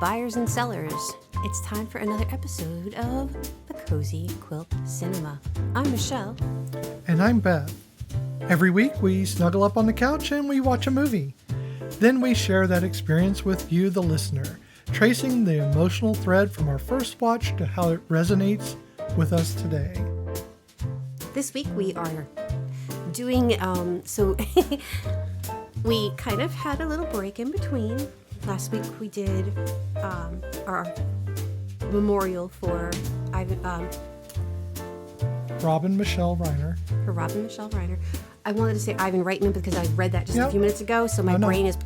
buyers and sellers. It's time for another episode of The Cozy Quilt Cinema. I'm Michelle. And I'm Beth. Every week we snuggle up on the couch and we watch a movie. Then we share that experience with you, the listener, tracing the emotional thread from our first watch to how it resonates with us today. This week we are doing, we kind of had a little break in between. Last week we did our memorial for Robin Michelle Reiner. For Robin Michelle Reiner. I wanted to say Ivan Reitman because I read that just a few minutes ago, so my brain is...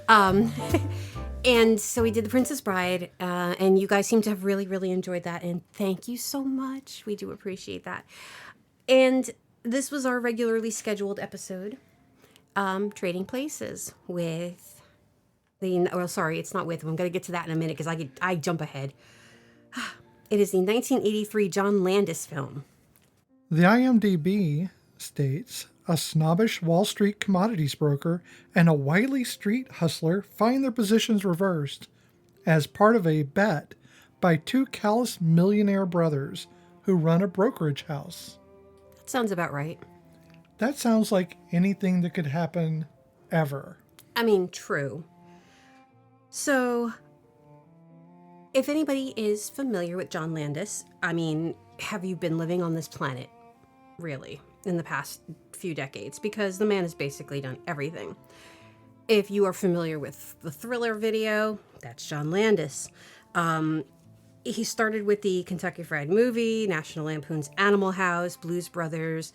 And so we did The Princess Bride, and you guys seem to have really, really enjoyed that, and thank you so much. We do appreciate that. And this was our regularly scheduled episode, Trading Places with the... Well, sorry, it's not with. I'm going to get to that in a minute because I jump ahead. It is the 1983 John Landis film. The IMDb states, a snobbish Wall Street commodities broker and a wily street hustler find their positions reversed as part of a bet by two callous millionaire brothers who run a brokerage house. That sounds about right. That sounds like anything that could happen ever. I mean, true. So, if anybody is familiar with John Landis, I mean, have you been living on this planet, really, in the past few decades? Because the man has basically done everything. If you are familiar with the Thriller video, that's John Landis. He started with the Kentucky Fried Movie, National Lampoon's Animal House, Blues Brothers,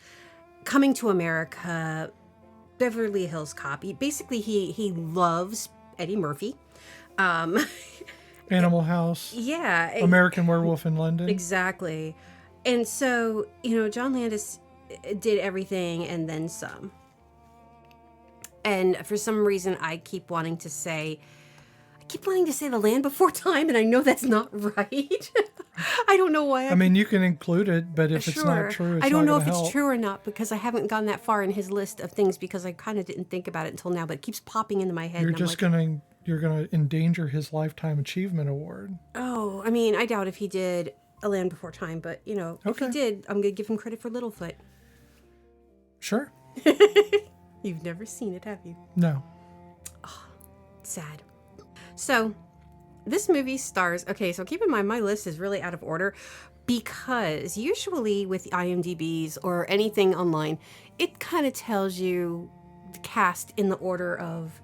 Coming to America, Beverly Hills Cop. He loves Eddie Murphy. Animal House. Yeah. American Werewolf in London. Exactly. And so, John Landis did everything and then some. And for some reason, I keep wanting to say The Land Before Time, and I know that's not right. I don't know why. I mean, you can include it, but if it's not true, it's I don't know if help. it's true or not because I haven't gone that far in his list of things because I kind of didn't think about it until now, but it keeps popping into my head. You're gonna endanger his Lifetime Achievement Award. Oh, I mean, I doubt if he did A Land Before Time, but if he did, I'm gonna give him credit for Littlefoot. Sure. You've never seen it, have you? No. Oh, sad. So, this movie stars... Okay, so keep in mind, my list is really out of order because usually with IMDb's or anything online, it kind of tells you the cast in the order of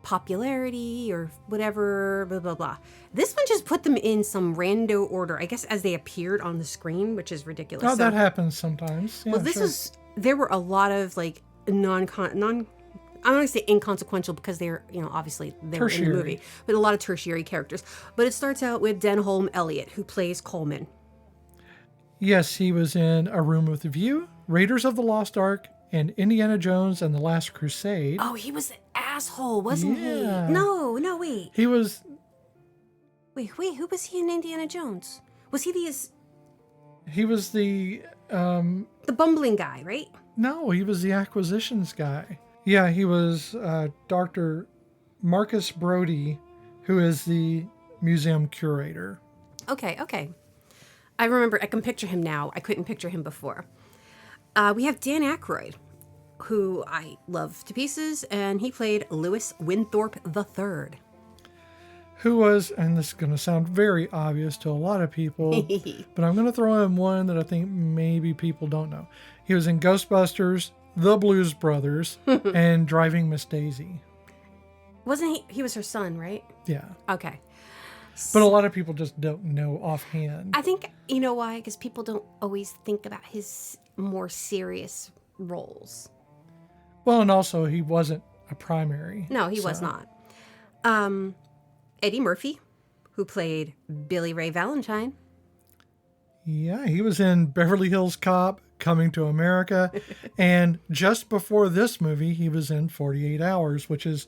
popularity or whatever, blah, blah, blah. This one just put them in some rando order, I guess, as they appeared on the screen, which is ridiculous. Oh, that happens sometimes. Yeah, well, there were a lot of, like, I'm not going to say inconsequential because they're, obviously they were in the movie, but a lot of tertiary characters. But it starts out with Denholm Elliott, who plays Coleman. Yes, he was in A Room with a View, Raiders of the Lost Ark, and Indiana Jones and the Last Crusade. Oh, he was an asshole, wasn't he? Yeah. No, wait. He was... Wait, who was he in Indiana Jones? Was he He was the... The bumbling guy, right? No, he was the acquisitions guy. Yeah, he was Dr. Marcus Brody, who is the museum curator. Okay. I remember, I can picture him now. I couldn't picture him before. We have Dan Aykroyd, who I love to pieces, and he played Louis Winthorpe III. Who was, and this is going to sound very obvious to a lot of people, but I'm going to throw in one that I think maybe people don't know. He was in Ghostbusters, The Blues Brothers, and Driving Miss Daisy. Wasn't he? He was her son, right? Yeah. Okay. But a lot of people just don't know offhand. I think, you know why? Because people don't always think about his more serious roles. Well, and also he wasn't a primary. No, he was not. Eddie Murphy, who played Billy Ray Valentine. Yeah, he was in Beverly Hills Cop, Coming to America, and just before this movie, he was in 48 Hours, which is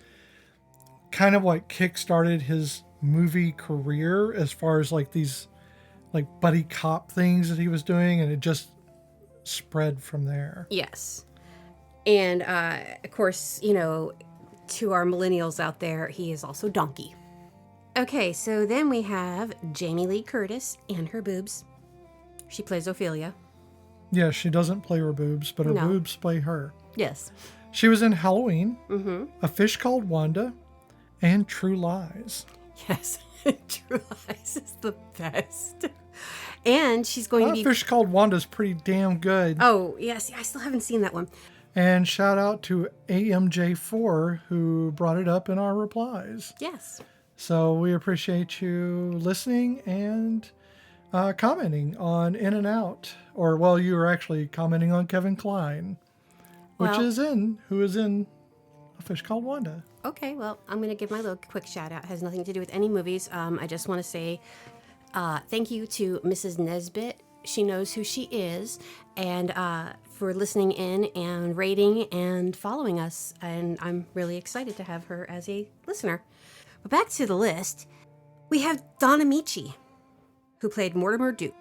kind of what kickstarted his movie career as far as like these like buddy cop things that he was doing, and it just spread from there. Yes. And of course, to our millennials out there, he is also Donkey. Okay, so then we have Jamie Lee Curtis and her boobs. She plays Ophelia. Yeah, she doesn't play her boobs, but her No. boobs play her. Yes. She was in Halloween, A Fish Called Wanda, and True Lies. Yes. True Lies is the best. And she's going to be... A Fish Called Wanda's pretty damn good. Oh, yes. I still haven't seen that one. And shout out to AMJ4 who brought it up in our replies. Yes. So we appreciate you listening and commenting on In and Out. Or, well, you were actually commenting on Kevin Kline, who is in A Fish Called Wanda. Okay, well, I'm going to give my little quick shout out. It has nothing to do with any movies. I just want to say thank you to Mrs. Nesbitt. She knows who she is, and for listening in and rating and following us. And I'm really excited to have her as a listener. But back to the list, we have Don Amici, who played Mortimer Duke.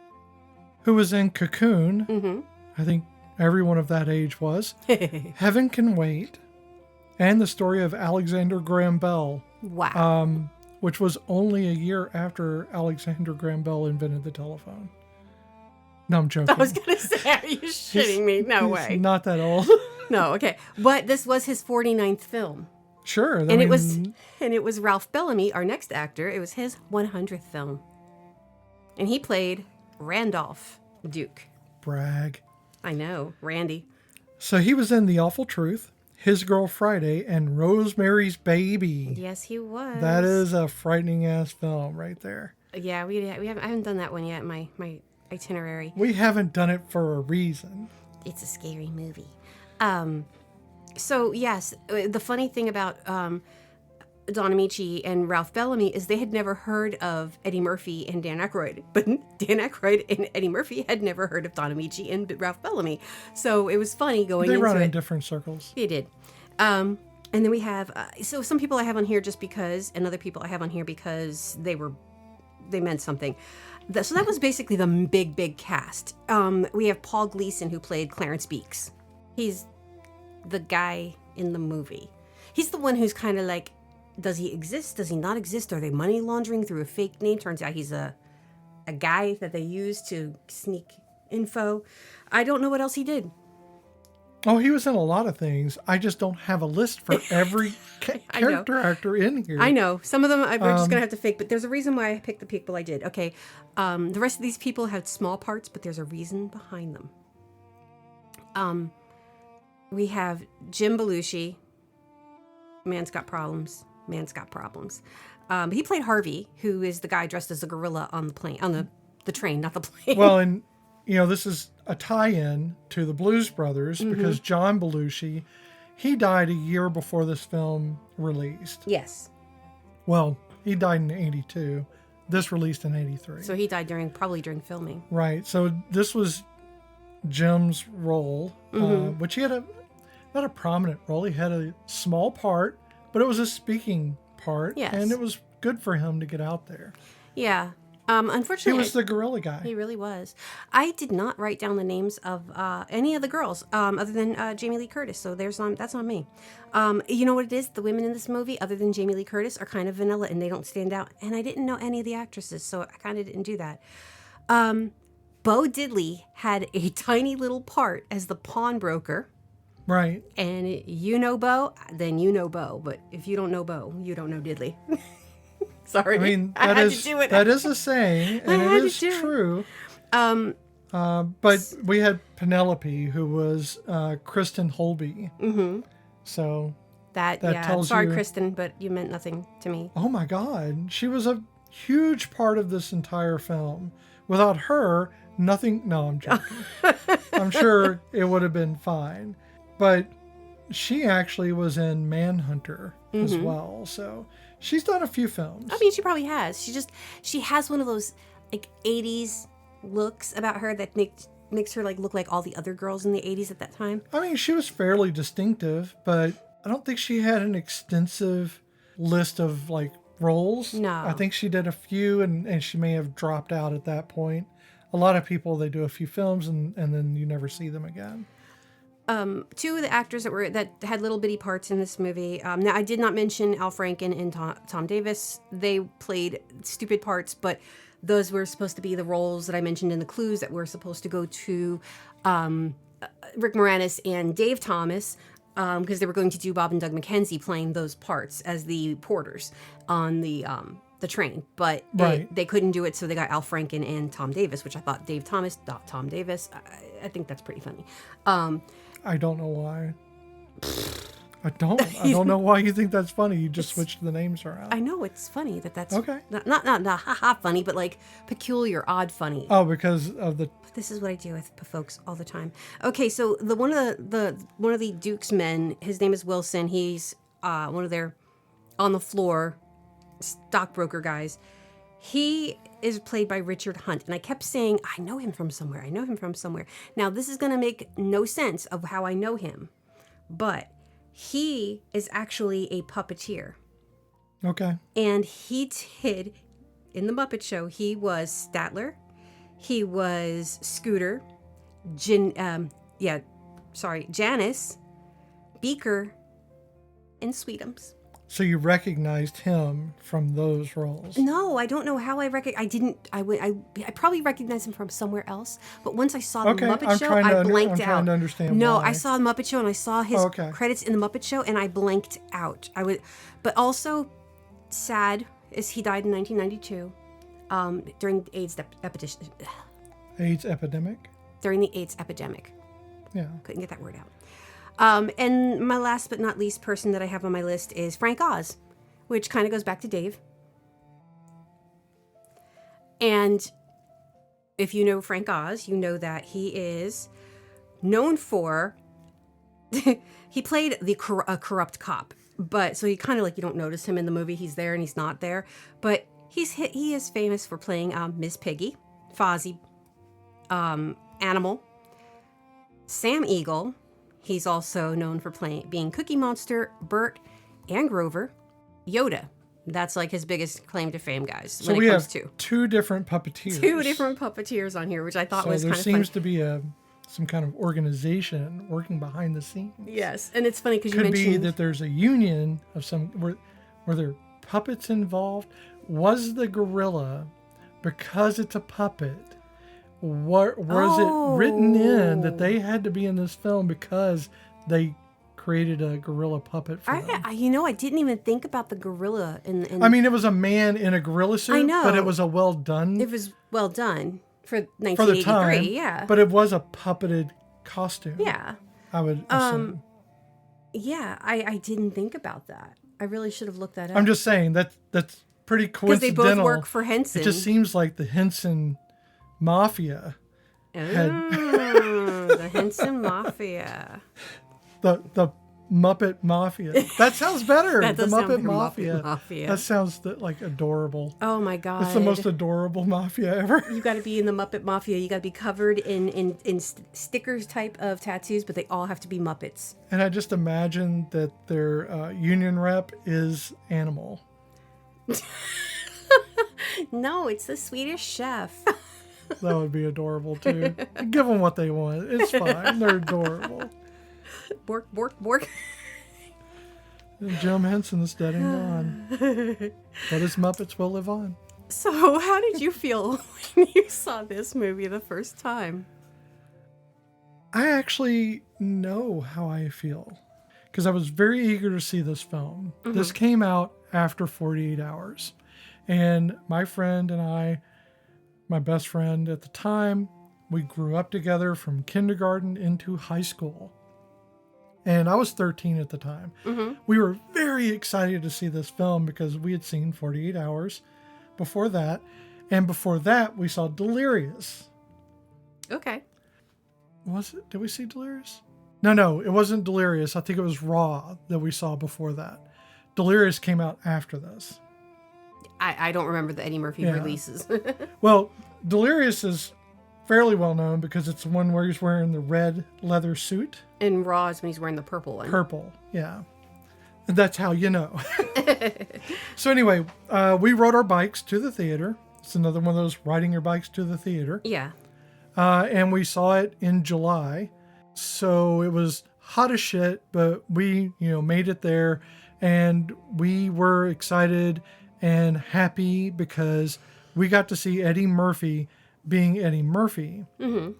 Who was in Cocoon. I think everyone of that age was. Heaven Can Wait. And the story of Alexander Graham Bell. Wow. Which was only a year after Alexander Graham Bell invented the telephone. No, I'm joking. I was going to say, are you shitting me? No way. He's not that old. No, okay. But this was his 49th film. Sure. It was Ralph Bellamy, our next actor. It was his 100th film. And he played Randolph Duke. Brag. I know, Randy. So he was in The Awful Truth, His Girl Friday, and Rosemary's Baby. Yes, he was. That is a frightening ass film right there. Yeah, I haven't done that one yet in my itinerary. We haven't done it for a reason. It's a scary movie. So yes, the funny thing about Don Amici and Ralph Bellamy is they had never heard of Eddie Murphy and Dan Aykroyd, but Dan Aykroyd and Eddie Murphy had never heard of Don Amici and Ralph Bellamy. So it was funny going into it. They run in different circles. They did. And then we have, so some people I have on here just because, and other people I have on here because they meant something. So that was basically the big cast. We have Paul Gleason, who played Clarence Beeks. He's the guy in the movie. He's the one who's kind of like, does he exist? Does he not exist? Are they money laundering through a fake name? Turns out he's a guy that they use to sneak info. I don't know what else he did. Oh, he was in a lot of things. I just don't have a list for every character actor in here. I know. Some of them we're just going to have to fake, but there's a reason why I picked the people I did. Okay. The rest of these people had small parts, but there's a reason behind them. We have Jim Belushi. Man's got problems. He played Harvey, who is the guy dressed as a gorilla on the plane, on the train, not the plane. Well, and this is a tie-in to the Blues Brothers because John Belushi, he died a year before this film released. Yes. Well, he died in 82. This released in 83. So he died probably during filming. Right. So this was Jim's role, which he had not a prominent role. He had a small part, but it was a speaking part. Yes. And it was good for him to get out there. Yeah. Unfortunately, he was the gorilla guy. He really was. I did not write down the names of any of the girls other than Jamie Lee Curtis. So that's on me. You know what it is? The women in this movie, other than Jamie Lee Curtis, are kind of vanilla and they don't stand out. And I didn't know any of the actresses, so I kind of didn't do that. Bo Diddley had a tiny little part as the pawnbroker. Right. And you know Bo, then you know Bo. But if you don't know Bo, you don't know Diddley. Sorry. I mean, that is a saying, and it is true. But we had Penelope, who was Kristen Holby. Mm-hmm. So that tells sorry, you... Kristen, but you meant nothing to me. Oh my God. She was a huge part of this entire film. Without her, nothing... No, I'm joking. I'm sure it would have been fine. But she actually was in Manhunter as well. So she's done a few films. I mean, she probably has. She has one of those like 80s looks about her that makes her like look like all the other girls in the 80s at that time. I mean, she was fairly distinctive, but I don't think she had an extensive list of like roles. No. I think she did a few and she may have dropped out at that point. A lot of people, they do a few films and then you never see them again. two of the actors that had little bitty parts in this movie. Now, I did not mention Al Franken and Tom Davis. They played stupid parts, but those were supposed to be the roles that I mentioned in the clues that were supposed to go to Rick Moranis and Dave Thomas, because they were going to do Bob and Doug McKenzie playing those parts as the porters on the train. But they couldn't do it, so they got Al Franken and Tom Davis, which I thought Dave Thomas, not Tom Davis. I think that's pretty funny. I don't know why. I don't know why you think that's funny. You just switched the names around. I know it's funny that's okay. Not haha funny, but like peculiar, odd funny. Oh, because of the. This is what I do with folks all the time. Okay, so one of the Duke's men, his name is Wilson. He's one of their on the floor stockbroker guys. He is played by Richard Hunt, and I kept saying, I know him from somewhere. Now, this is going to make no sense of how I know him, but he is actually a puppeteer. Okay. And he did, in the Muppet Show, he was Statler, he was Scooter, Janice, Beaker, and Sweetums. So you recognized him from those roles? No, I don't know how I probably recognized him from somewhere else. But once I saw the Muppet Show, I blanked out. I'm trying to understand No, why. I saw the Muppet Show and I saw his credits in the Muppet Show and I blanked out. But also sad is he died in 1992 during the AIDS epidemic. AIDS epidemic? During the AIDS epidemic. Yeah. Couldn't get that word out. And my last but not least person that I have on my list is Frank Oz, which kind of goes back to Dave. And if you know Frank Oz, you know that he is known for, he played a corrupt cop. But so you kind of like, you don't notice him in the movie. He's there and he's not there. But he is famous for playing Miss Piggy, Fozzie, Animal, Sam Eagle. He's also known for being Cookie Monster, Bert, and Grover, Yoda. That's like his biggest claim to fame, guys. So we have two different puppeteers. Two different puppeteers on here, which I thought was kind of fun. So there seems to be some kind of organization working behind the scenes. Yes, and it's funny because you mentioned... Could be that there's a union of some... Were there puppets involved? Was the gorilla, because it's a puppet... Was it written in that they had to be in this film because they created a gorilla puppet for them? I didn't even think about the gorilla. I mean, it was a man in a gorilla suit, I know. But it was well done. It was well done for 1983, for the time, yeah. But it was a puppeted costume. Yeah. I would assume. Yeah, I didn't think about that. I really should have looked that up. I'm just saying that's pretty coincidental. Because they both work for Henson. It just seems like the Henson Mafia. The Henson Mafia. The Muppet Mafia. That sounds better. That does the Muppet sound Mafia. Muppet Mafia. That sounds like adorable. Oh my God. It's the most adorable mafia ever. You got to be in the Muppet Mafia. You got to be covered in stickers type of tattoos, but they all have to be Muppets. And I just imagine that their union rep is Animal. No, it's the Swedish Chef. That would be adorable too. Give them what they want. It's fine. They're adorable. Bork, bork, bork. Jim Henson is dead and gone. But his Muppets will live on. So how did you feel when you saw this movie the first time? I actually know how I feel. Because I was very eager to see this film. Mm-hmm. This came out after 48 Hours. And my friend and I, my best friend at the time, we grew up together from kindergarten into high school. And I was 13 at the time. Mm-hmm. We were very excited to see this film because we had seen 48 Hours before that. And before that, we saw Delirious. Okay. Was it? Did we see Delirious? No, it wasn't Delirious. I think it was Raw that we saw before that. Delirious came out after this. I don't remember the Eddie Murphy releases. Well, Delirious is fairly well known because it's the one where he's wearing the red leather suit. And Raw is when he's wearing the purple one. Purple, yeah. And that's how you know. So anyway, we rode our bikes to the theater. It's another one of those riding your bikes to the theater. Yeah. And we saw it in July. So it was hot as shit, but we, made it there, and we were excited and happy because we got to see Eddie Murphy being Eddie Murphy. Mm-hmm.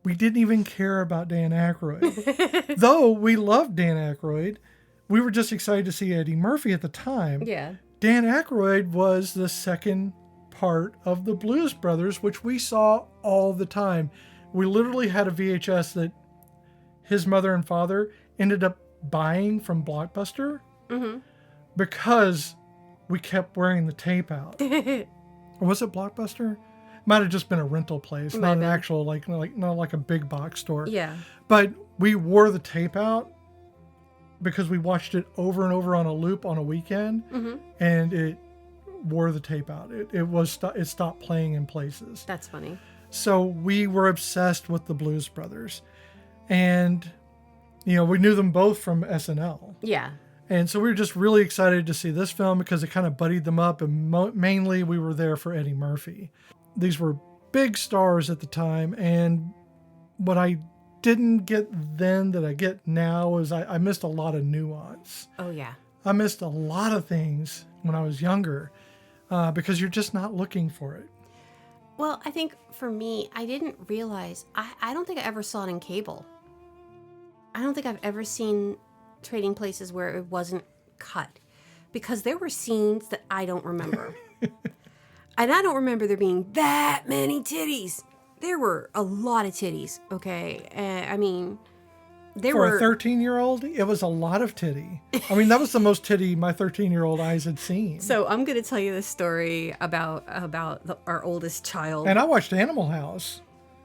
We didn't even care about Dan Aykroyd. Though we loved Dan Aykroyd, we were just excited to see Eddie Murphy at the time. Yeah. Dan Aykroyd was the second part of the Blues Brothers, which we saw all the time. We literally had a VHS that his mother and father ended up buying from Blockbuster because we kept wearing the tape out. Or was it Blockbuster? Might have just been a rental place, not an actual not like a big box store. Yeah. But we wore the tape out because we watched it over and over on a loop on a weekend, and it wore the tape out. It stopped playing in places. That's funny. So we were obsessed with the Blues Brothers, and we knew them both from SNL. Yeah. And so we were just really excited to see this film because it kind of buddied them up, and mainly we were there for Eddie Murphy. These were big stars at the time, and what I didn't get then that I get now is I missed a lot of nuance. Oh, yeah. I missed a lot of things when I was younger because you're just not looking for it. Well, I think for me, I didn't realize, I don't think I ever saw it in cable. I don't think I've ever seen Trading Places where it wasn't cut, because there were scenes that I don't remember. And I don't remember there being that many titties. There were a lot of titties, okay? I mean, For a 13-year-old, it was a lot of titty. I mean, that was the most titty my 13-year-old eyes had seen. So I'm going to tell you the story about our oldest child. And I watched Animal House.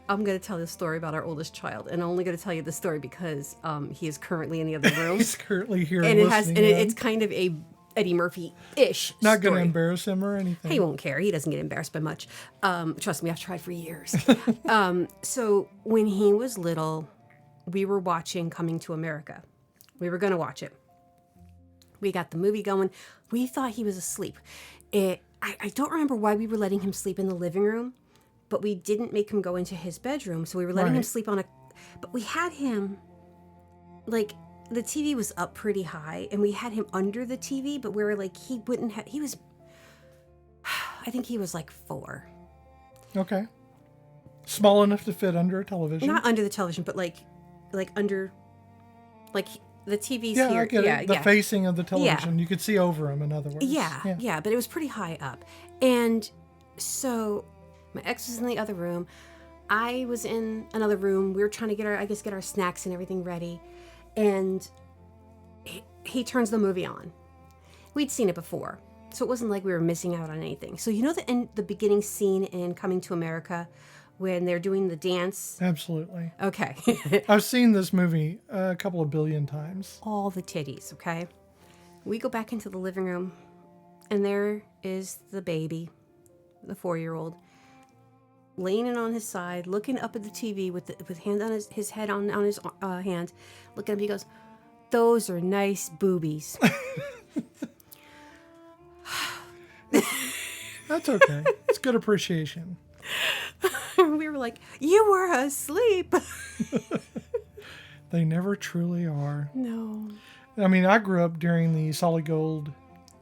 I'm going to tell the story about our oldest child, and I'm only going to tell you the story because he is currently in the other room. He's currently here and listening. it's kind of a Eddie Murphy-ish Not going to story. embarrass him or anything. He won't care. He doesn't get embarrassed by much. Trust me, I've tried for years. So when he was little, we were watching Coming to America. We were going to watch it. We got the movie going. We thought he was asleep. I don't remember why we were letting him sleep in the living room, but we didn't make him go into his bedroom. So we were letting him sleep on but we had him, the TV was up pretty high, and we had him under the TV, but we were he wouldn't have, I think he was 4. Okay. Small enough to fit under a television. Not under the television, but under, the TV's yeah, here. I get it. The facing of the television. Yeah. You could see over him, in other words. Yeah, but it was pretty high up. And so my ex was in the other room. I was in another room. We were trying to get our snacks and everything ready. And he turns the movie on. We'd seen it before, so it wasn't like we were missing out on anything. So the beginning scene in Coming to America when they're doing the dance? Absolutely. Okay. I've seen this movie a couple of billion times. All the titties, okay? We go back into the living room, and there is the baby, the 4-year-old, leaning on his side, looking up at the TV with hand on his head on his hand, looking up. He goes, "Those are nice boobies." That's okay. It's good appreciation. We were like, "You were asleep." They never truly are. No. I mean, I grew up during the solid gold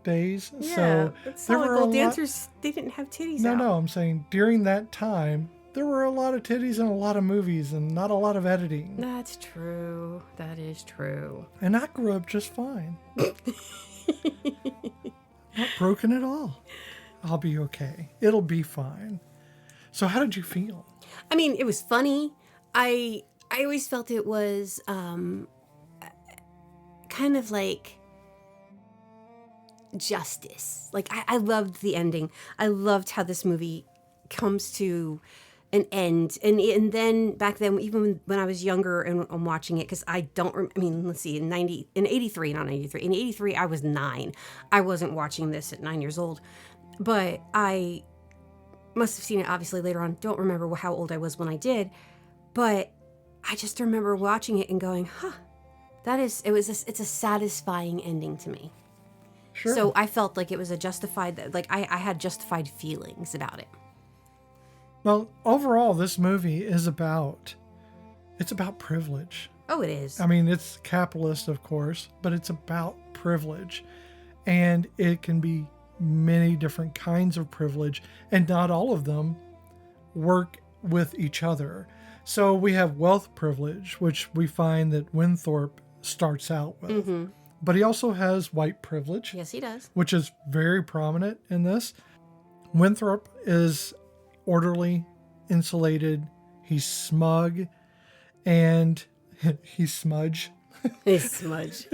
days. Yeah, so but there solid were gold dancers, they didn't have titties out. No, I'm saying during that time, there were a lot of titties and a lot of movies and not a lot of editing. That's true. That is true. And I grew up just fine. Not broken at all. I'll be okay. It'll be fine. So how did you feel? I mean, it was funny. I always felt it was kind of like justice. I loved the ending. I loved how this movie comes to an end. And then back then, even when I was younger and I'm watching it, because let's see, in 83, not 93. In 83, I was 9. I wasn't watching this at 9 years old. But I must have seen it obviously later on. Don't remember how old I was when I did. But I just remember watching it and going, it's a satisfying ending to me. Sure. So I felt like it was I had justified feelings about it. Well, overall, this movie is about It's about privilege. Oh, it is. I mean, it's capitalist, of course, but it's about privilege. And it can be many different kinds of privilege, and not all of them work with each other. So we have wealth privilege, which we find that Winthorpe starts out with. Mm-hmm. But he also has white privilege. Yes, he does. Which is very prominent in this. Winthorpe is orderly, insulated, he's smug, and he's smudge. He's smudge.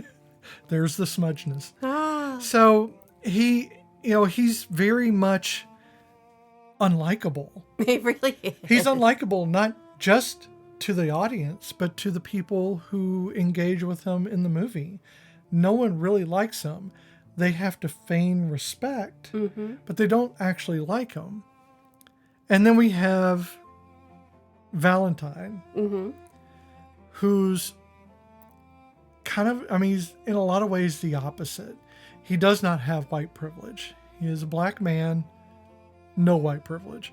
There's the smudgeness. Ah. So he's very much unlikable. He really is. He's unlikable not just to the audience, but to the people who engage with him in the movie. No one really likes him. They have to feign respect, but they don't actually like him. And then we have Valentine, who's kind of, he's in a lot of ways the opposite. He does not have white privilege. He is a black man, no white privilege.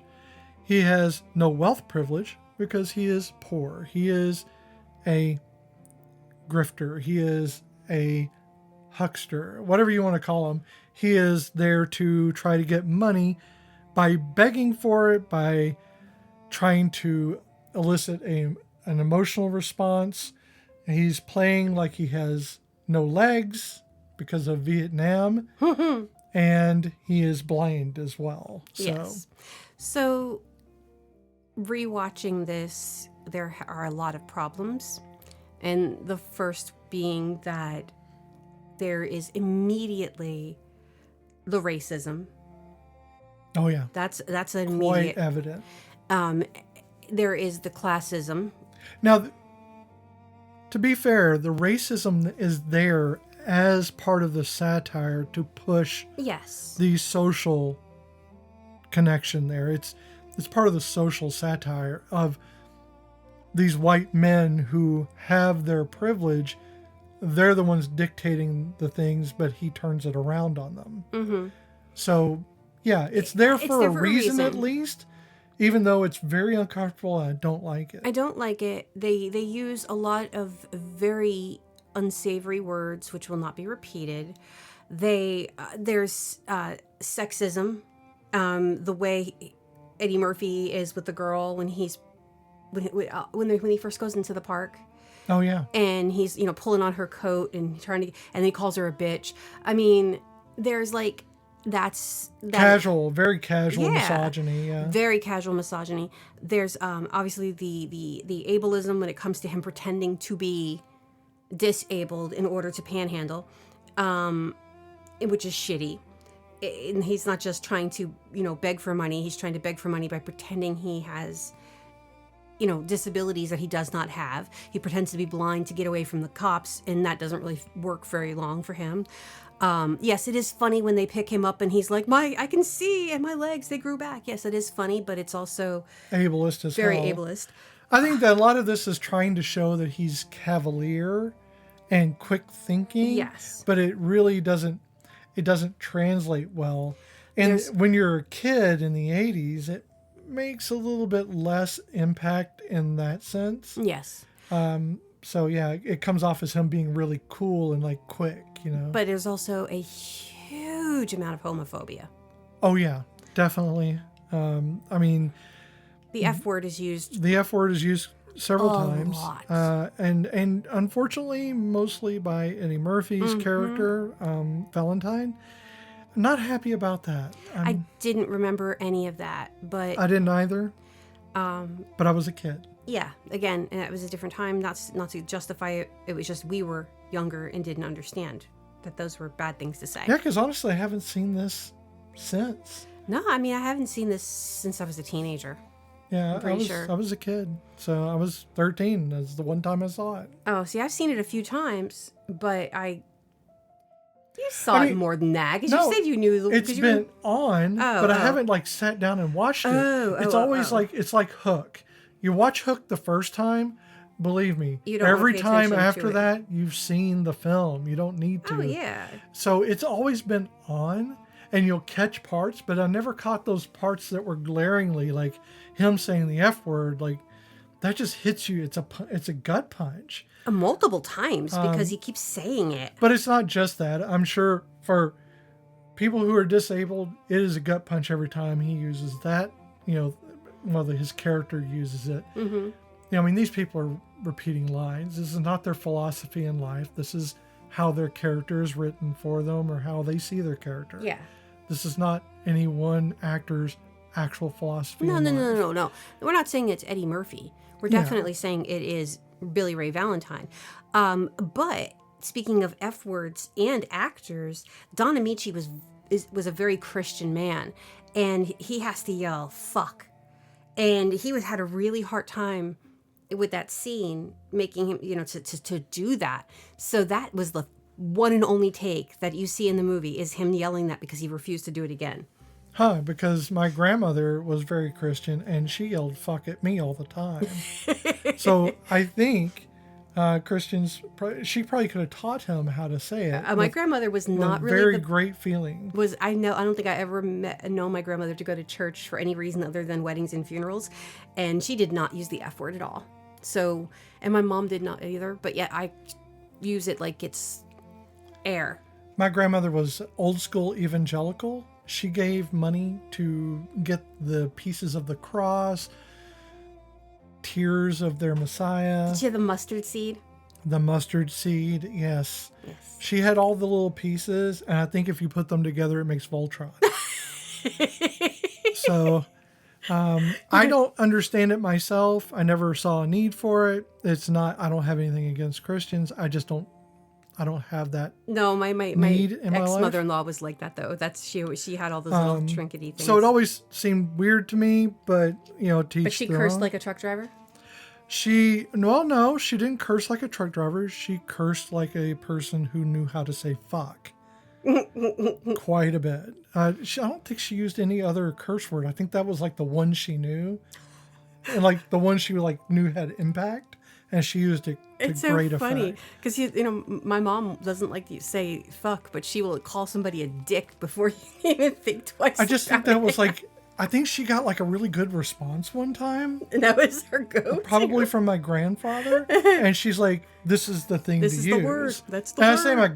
He has no wealth privilege because he is poor. He is a grifter. He is a huckster, whatever you want to call him. He is there to try to get money by begging for it, by trying to elicit an emotional response. He's playing like he has no legs because of Vietnam, and he is blind as well. Yes. So, rewatching this, there are a lot of problems. And the first being that there is immediately the racism. Oh, yeah. That's an immediate. Quite evident. There is the classism. Now, to be fair, the racism is there as part of the satire to push the social connection there. It's part of the social satire of these white men who have their privilege. They're the ones dictating the things, but he turns it around on them. So, yeah, it's there for a reason at least, even though it's very uncomfortable and I don't like it. I don't like it. They use a lot of very unsavory words, which will not be repeated. There's sexism, the way Eddie Murphy is with the girl when he first goes into the park. Oh yeah. And he's pulling on her coat and and then he calls her a bitch. I mean, there's like casual, very casual misogyny. Yeah. Very casual misogyny. There's obviously the ableism when it comes to him pretending to be disabled in order to panhandle, which is shitty. And he's not just trying to beg for money. He's trying to beg for money by pretending he has disabilities that he does not have. He pretends to be blind to get away from the cops, and that doesn't really work very long for him. Yes, it is funny when they pick him up and he's like, I can see, and my legs, they grew back. Yes, it is funny, but it's also ableist as very hell. Ableist. I think that a lot of this is trying to show that he's cavalier and quick thinking. Yes. But it really doesn't translate well. And when you're a kid in the 80s, it makes a little bit less impact in that sense. Yes. So yeah, it comes off as him being really cool and like quick, But there's also a huge amount of homophobia. Oh yeah, definitely. The F word is used. The F word is used several times. Lot. And unfortunately, mostly by Eddie Murphy's character, Valentine. Not happy about that. I didn't remember any of that, but I didn't either. But I was a kid. Yeah, again, it was a different time. Not to justify it. It was just we were younger and didn't understand that those were bad things to say. Yeah, because honestly, I haven't seen this since. No, I haven't seen this since I was a teenager. Yeah, I'm sure. I was a kid, so I was 13. That's the one time I saw it. Oh, see, I've seen it a few times, but you saw it more than that, because you said you knew. It's been on, but I haven't sat down and watched it. It's always it's like Hook. You watch Hook the first time, believe me, every time after that, you've seen the film. You don't need to. Oh, yeah. So it's always been on, and you'll catch parts, but I never caught those parts that were glaringly, like him saying the F word. Like, that just hits you. It's a gut punch. Multiple times because he keeps saying it. But it's not just that. I'm sure for people who are disabled, it is a gut punch every time he uses that. Whether his character uses it. I mean, these people are repeating lines. This is not their philosophy in life. This is how their character is written for them or how they see their character. Yeah. This is not any one actor's actual philosophy. No. We're not saying it's Eddie Murphy. We're definitely saying it is Billy Ray Valentine. But speaking of F words and actors, Don Amici was a very Christian man, and he has to yell "fuck," and he had a really hard time with that scene, making him to do that. So that was the one and only take that you see in the movie is him yelling that because he refused to do it again. Because my grandmother was very Christian and she yelled "fuck" at me all the time. So I think Christians, she probably could have taught him how to say it. My grandmother was not really very great feeling. I don't think I ever known my grandmother to go to church for any reason other than weddings and funerals, and she did not use the F word at all. So, and my mom did not either, but yet I use it like it's air. My grandmother was old school evangelical. She gave money to get the pieces of the cross, tears of their Messiah. Did she have the mustard seed? The mustard seed, yes. She had all the little pieces, and I think if you put them together, it makes Voltron. So, I don't understand it myself. I never saw a need for it. I don't have anything against Christians. I don't have that. No, my need in my life. ex-mother-in-law was like that though. She had all those little trinkety things. So it always seemed weird to me, but teach. But she cursed like a truck driver? No, she didn't curse like a truck driver. She cursed like a person who knew how to say fuck. Quite a bit. I don't think she used any other curse word. I think that was like the one she knew, and like the one she knew had impact, and she used it to great effect. It's so funny because my mom doesn't like to say fuck, but she will call somebody a dick before you even think twice. I just think that was I think she got like a really good response one time. And that was her go-to. Probably from my grandfather, and she's like, "This is the thing to use." This is the word. That's the word. I say my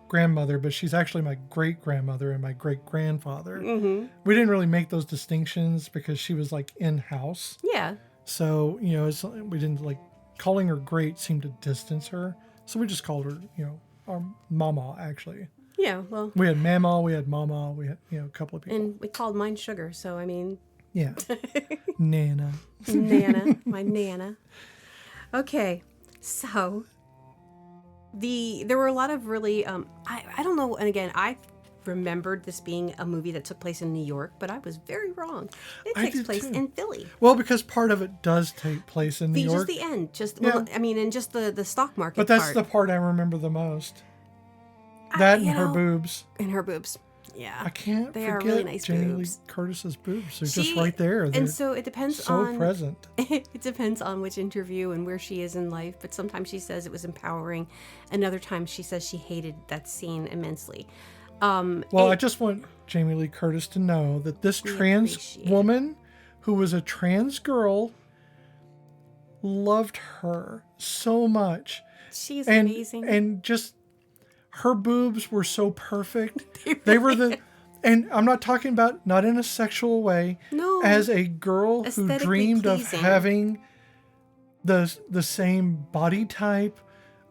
grandmother, but she's actually my great-grandmother and my great-grandfather. Mm-hmm. We didn't really make those distinctions because she was like in-house. Yeah. So, we didn't calling her great seemed to distance her. So we just called her, our mama actually. Yeah, well. We had mama, we had mama, we had, a couple of people. And we called mine Sugar, so I mean. Yeah. Nana. Nana, my Nana. Okay, so there were a lot of really, I don't know, and again, I remembered this being a movie that took place in New York, but I was very wrong. It takes place in Philly. Well, because part of it does take place in New York. Just the end. And just the stock market But that's the part I remember the most. That and her boobs. And her boobs. Yeah. I can't they forget are really nice Jamie boobs. Lee Curtis's boobs. They're just right there. They're and so it depends so present. It depends on which interview and where she is in life. But sometimes she says it was empowering. Another time she says she hated that scene immensely. I just want Jamie Lee Curtis to know that this trans woman who was a trans girl loved her so much. She's amazing. And just her boobs were so perfect. They were and I'm not talking about not in a sexual way. No. As a girl who dreamed of having the same body type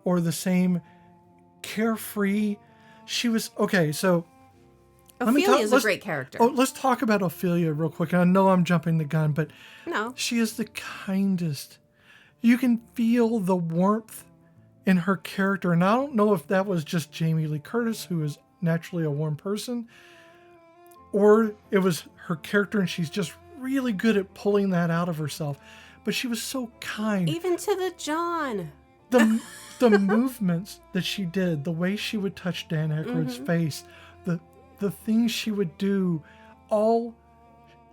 or the same carefree. She was okay. So Ophelia is a great character. Let's talk about Ophelia real quick. I know I'm jumping the gun, but no, she is the kindest. You can feel the warmth in her character, and I don't know if that was just Jamie Lee Curtis, who is naturally a warm person, or it was her character, and she's just really good at pulling that out of herself. But she was so kind, even to the John. The movements that she did, the way she would touch Dan Aykroyd's face, the things she would do, all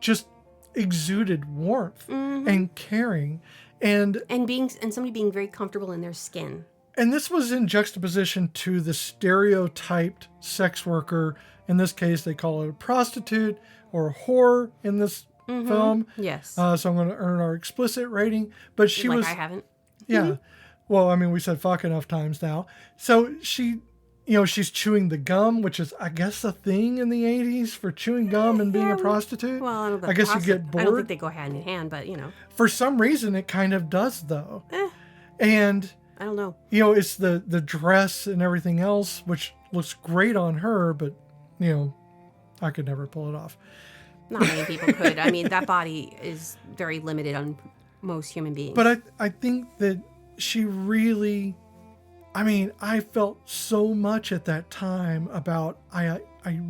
just exuded warmth and caring, and somebody being very comfortable in their skin. And this was in juxtaposition to the stereotyped sex worker. In this case, they call it a prostitute or a whore in this film. Yes. So I'm going to earn our explicit rating. But she like was... I haven't. Yeah. Well, I mean, we said fuck enough times now. So she, she's chewing the gum, which is, I guess, a thing in the 80s for chewing gum and being a prostitute. Well, I don't know. I guess you get bored. I don't think they go hand in hand, but For some reason, it kind of does, though. And I don't know. It's the dress and everything else, which looks great on her, but I could never pull it off. Not many people could. I mean, that body is very limited on most human beings. But I think that she really, I felt so much at that time about, I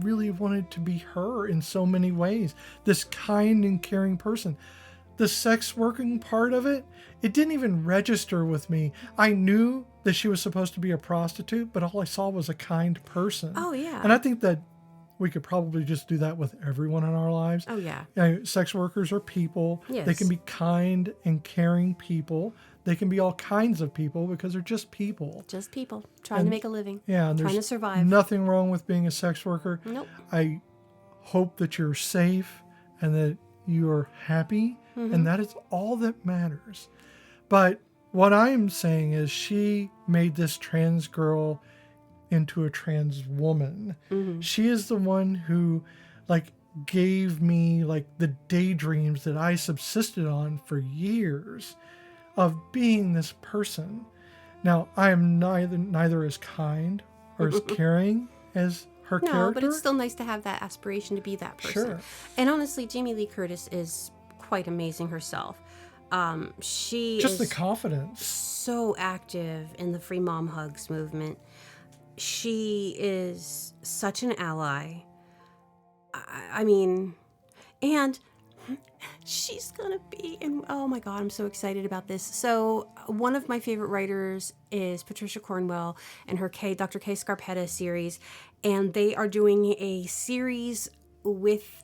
really wanted to be her in so many ways. This kind and caring person. The sex working part of it, it didn't even register with me. I knew that she was supposed to be a prostitute, but all I saw was a kind person. Oh, yeah. And I think that we could probably just do that with everyone in our lives. Oh, yeah. Sex workers are people. Yes. They can be kind and caring people. They can be all kinds of people because they're just people. Just people trying to make a living. Yeah. And trying to there's survive. nothing wrong with being a sex worker. Nope. I hope that you're safe and that you're happy. And that is all that matters. But what I'm saying is she made this trans girl into a trans woman. She is the one who gave me the daydreams that I subsisted on for years of being this person. Now, I am neither as kind or as caring as her character. No, but it's still nice to have that aspiration to be that person. Sure. And honestly, Jamie Lee Curtis is quite amazing herself. She just is the confidence. So active in the Free Mom Hugs movement. She is such an ally. I mean, and she's gonna be in, oh my God, I'm so excited about this. So one of my favorite writers is Patricia Cornwell and her Dr. Kay Scarpetta series, and they are doing a series with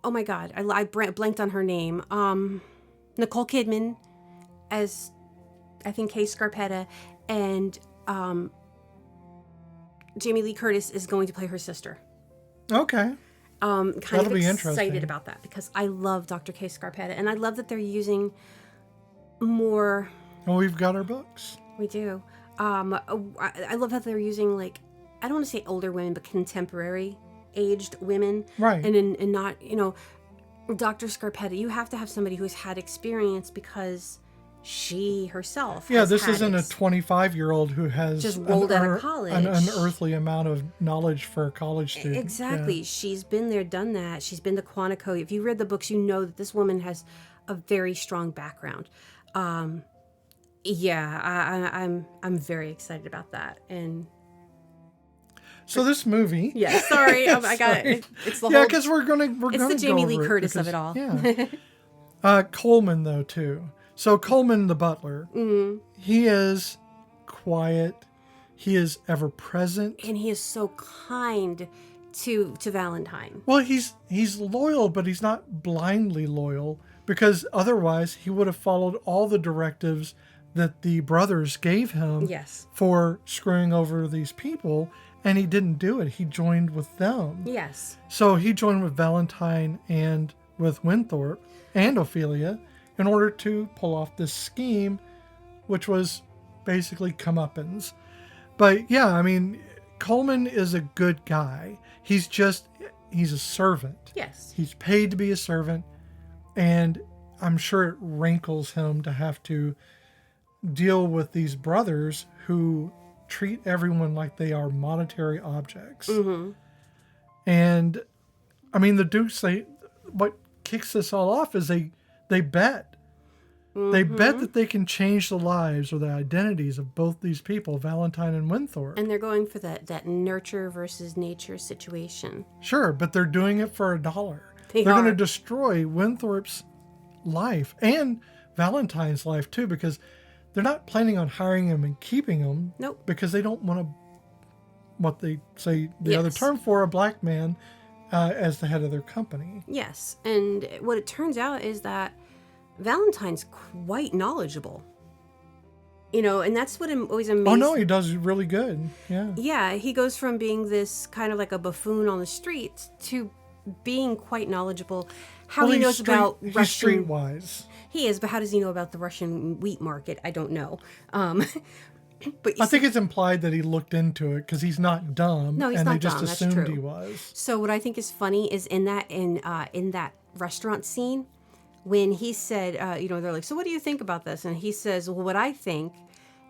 oh my God, I blanked on her name. Nicole Kidman as, I think, Kay Scarpetta, and Jamie Lee Curtis is going to play her sister. Okay. Kind That'll of be excited interesting about that because I love Dr. Kay Scarpetta, and I love that they're using more. Well, we've got our books. We do. I love that they're using I don't want to say older women, but contemporary aged women, right? And not Dr. Scarpetta. You have to have somebody who's had experience because she herself. Yeah, this isn't a 25-year-old who has just rolled out of college, an unearthly amount of knowledge for a college student. Exactly, yeah. She's been there, done that. She's been to Quantico. If you read the books, you know that this woman has a very strong background. Yeah, I'm very excited about that. And so this movie, yeah, sorry, I got it. It's the yeah, because we're gonna it's the Jamie Lee Curtis of it all. Yeah, Coleman though too. So Coleman, the butler, he is quiet. He is ever present, and he is so kind to Valentine. Well, he's loyal, but he's not blindly loyal, because otherwise he would have followed all the directives that the brothers gave him. Yes. For screwing over these people. And he didn't do it. He joined with them. Yes. So he joined with Valentine and with Winthorpe and Ophelia in order to pull off this scheme, which was basically comeuppance. But yeah, I mean, Coleman is a good guy. He's a servant. Yes. He's paid to be a servant. And I'm sure it rankles him to have to deal with these brothers who treat everyone like they are monetary objects. And I mean, the Dukes, what kicks this all off is they bet. They bet that they can change the lives or the identities of both these people, Valentine and Winthorpe. And they're going for that nurture versus nature situation. Sure, but they're doing it for $1. They're going to destroy Winthorpe's life and Valentine's life too, because they're not planning on hiring him and keeping him. Nope. Because they don't want what they say the other term for, a black man as the head of their company. Yes. And what it turns out is that Valentine's quite knowledgeable. And that's what always amazes me. Oh, no, he does really good. Yeah. Yeah, he goes from being this kind of like a buffoon on the streets to being quite knowledgeable. How he he's knows about he's Russian... streetwise. He is, but how does he know about the Russian wheat market? I don't know. But I think it's implied that he looked into it because he's not dumb. No, he's and not they just dumb. That's assumed true. he was. So what I think is funny is in that restaurant scene, when he said, they're like, so what do you think about this? And he says, well, what I think,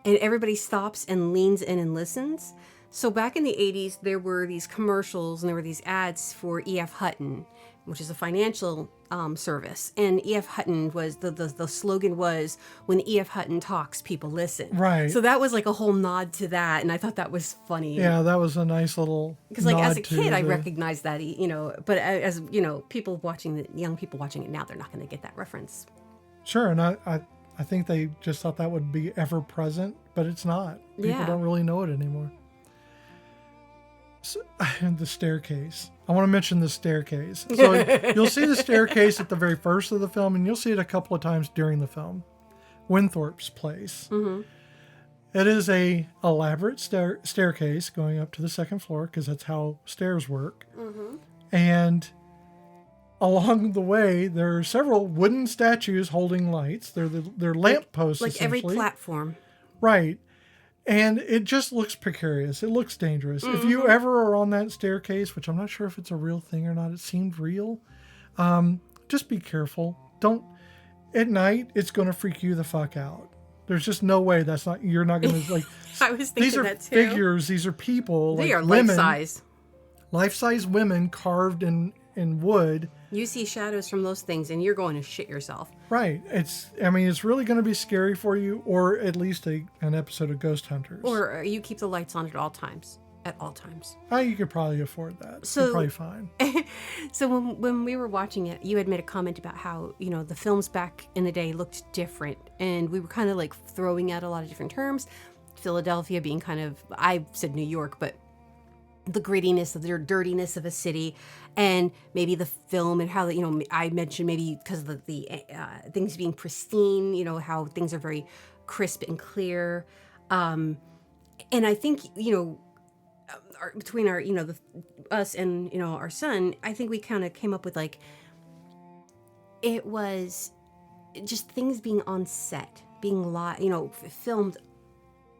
and everybody stops and leans in and listens. So back in the 80s, there were these commercials and there were these ads for E.F. Hutton, which is a financial service. And E.F. Hutton was, the slogan was, when E.F. Hutton talks, people listen. Right. So that was like a whole nod to that. And I thought that was funny. Yeah, that was a nice little Because like as a nod to kid, I the- recognized that, but as, people young people watching it now, they're not going to get that reference. Sure, and I think they just thought that would be ever present, but it's not. People Yeah. don't really know it anymore. So, the staircase. I want to mention the staircase. So you'll see the staircase at the very first of the film, and you'll see it a couple of times during the film. Winthorpe's place. Mm-hmm. It is a elaborate staircase going up to the second floor because that's how stairs work. Mm-hmm. And along the way, there are several wooden statues holding lights. They're lamp posts, Like every essentially. platform. Right. And it just looks precarious. It looks dangerous. Mm-hmm. If you ever are on that staircase, which I'm not sure if it's a real thing or not, it seemed real, just be careful. Don't, at night, it's going to freak you the fuck out. There's just no way you're not going to, like, I was thinking these are that too. figures, these are people. They like are women, life-size. Life-size women carved in wood. You see shadows from those things and you're going to shit yourself. Right. It's really going to be scary for you, or at least an episode of Ghost Hunters. Or you keep the lights on at all times. At all times. You could probably afford that. So- You're probably fine. So when we were watching it, you had made a comment about how, the films back in the day looked different. And we were kind of like throwing out a lot of different terms. Philadelphia being kind of, I said New York, but the grittiness, the dirtiness of a city, and maybe the film and how, I mentioned maybe because of the things being pristine, how things are very crisp and clear. And I think, between our, us and, our son, I think we kind of came up with like, it was just things being on set, being filmed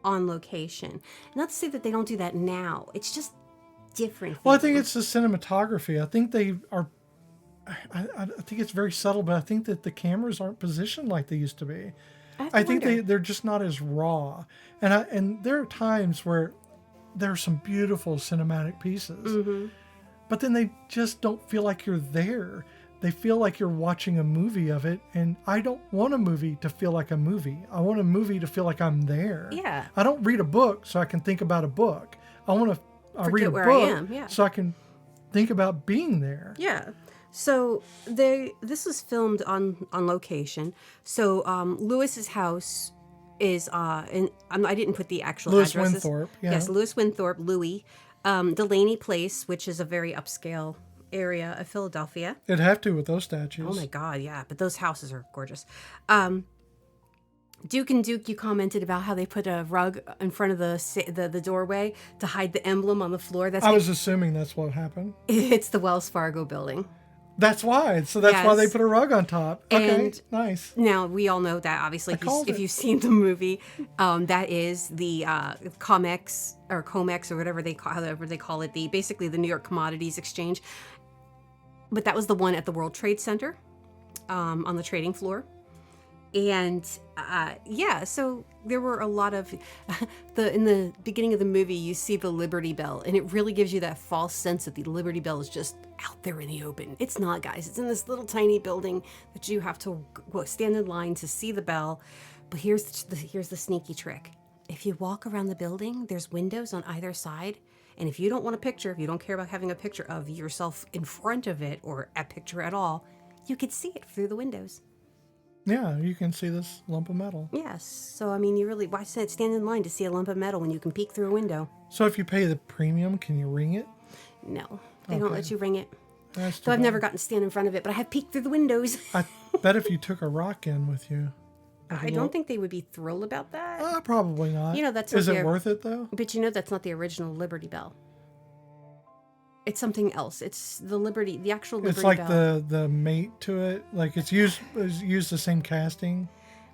on location. Not to say that they don't do that now. It's just different. Well, I think it's the cinematography. I think they are. I think it's very subtle, but I think that the cameras aren't positioned like they used to be. I think they're just not as raw. And there are times where there are some beautiful cinematic pieces, Mm-hmm. but then they just don't feel like you're there. They feel like you're watching a movie of it, and I don't want a movie to feel like a movie. I want a movie to feel like I'm there. Yeah. I don't read a book so I can think about a book. I read a Forget book where I am, yeah. so I can think about being there. Yeah. So this was filmed on location. So Lewis's house is and I didn't put the actual Louis addresses. Winthorpe, yeah. Yes, Louis Winthorpe, Louis. Delaney Place, which is a very upscale area of Philadelphia. It'd have to with those statues. Oh my God, yeah. But those houses are gorgeous. Duke and Duke, you commented about how they put a rug in front of the doorway to hide the emblem on the floor. I was assuming that's what happened. It's the Wells Fargo building. That's why. So that's why they Yes. put a rug on top. Okay, And- nice. Now, we all know that, obviously, called if it. you've seen the movie, that is the COMEX or COMEX or whatever they call it, basically the New York Commodities Exchange. But that was the one at the World Trade Center on the trading floor. And so there were a lot of in the beginning of the movie, you see the Liberty Bell, and it really gives you that false sense that the Liberty Bell is just out there in the open. It's not, guys. It's in this little tiny building that you have to stand in line to see the bell. But here's the sneaky trick. If you walk around the building, there's windows on either side. And if you don't want a picture, if you don't care about having a picture of yourself in front of it or a picture at all, you could see it through the windows. Yeah, you can see this lump of metal. Yes. So, I mean, why stand in line to see a lump of metal when you can peek through a window? So if you pay the premium, can you ring it? No, they don't let you ring it. That's too So I've bad. never gotten to stand in front of it, but I have peeked through the windows. I bet if you took a rock in with you. I don't think they would be thrilled about that. Probably not. That's Is not it worth it though? But that's not the original Liberty Bell. It's something else. It's the actual Liberty It's like Bell. the mate to it. Like it's used the same casting,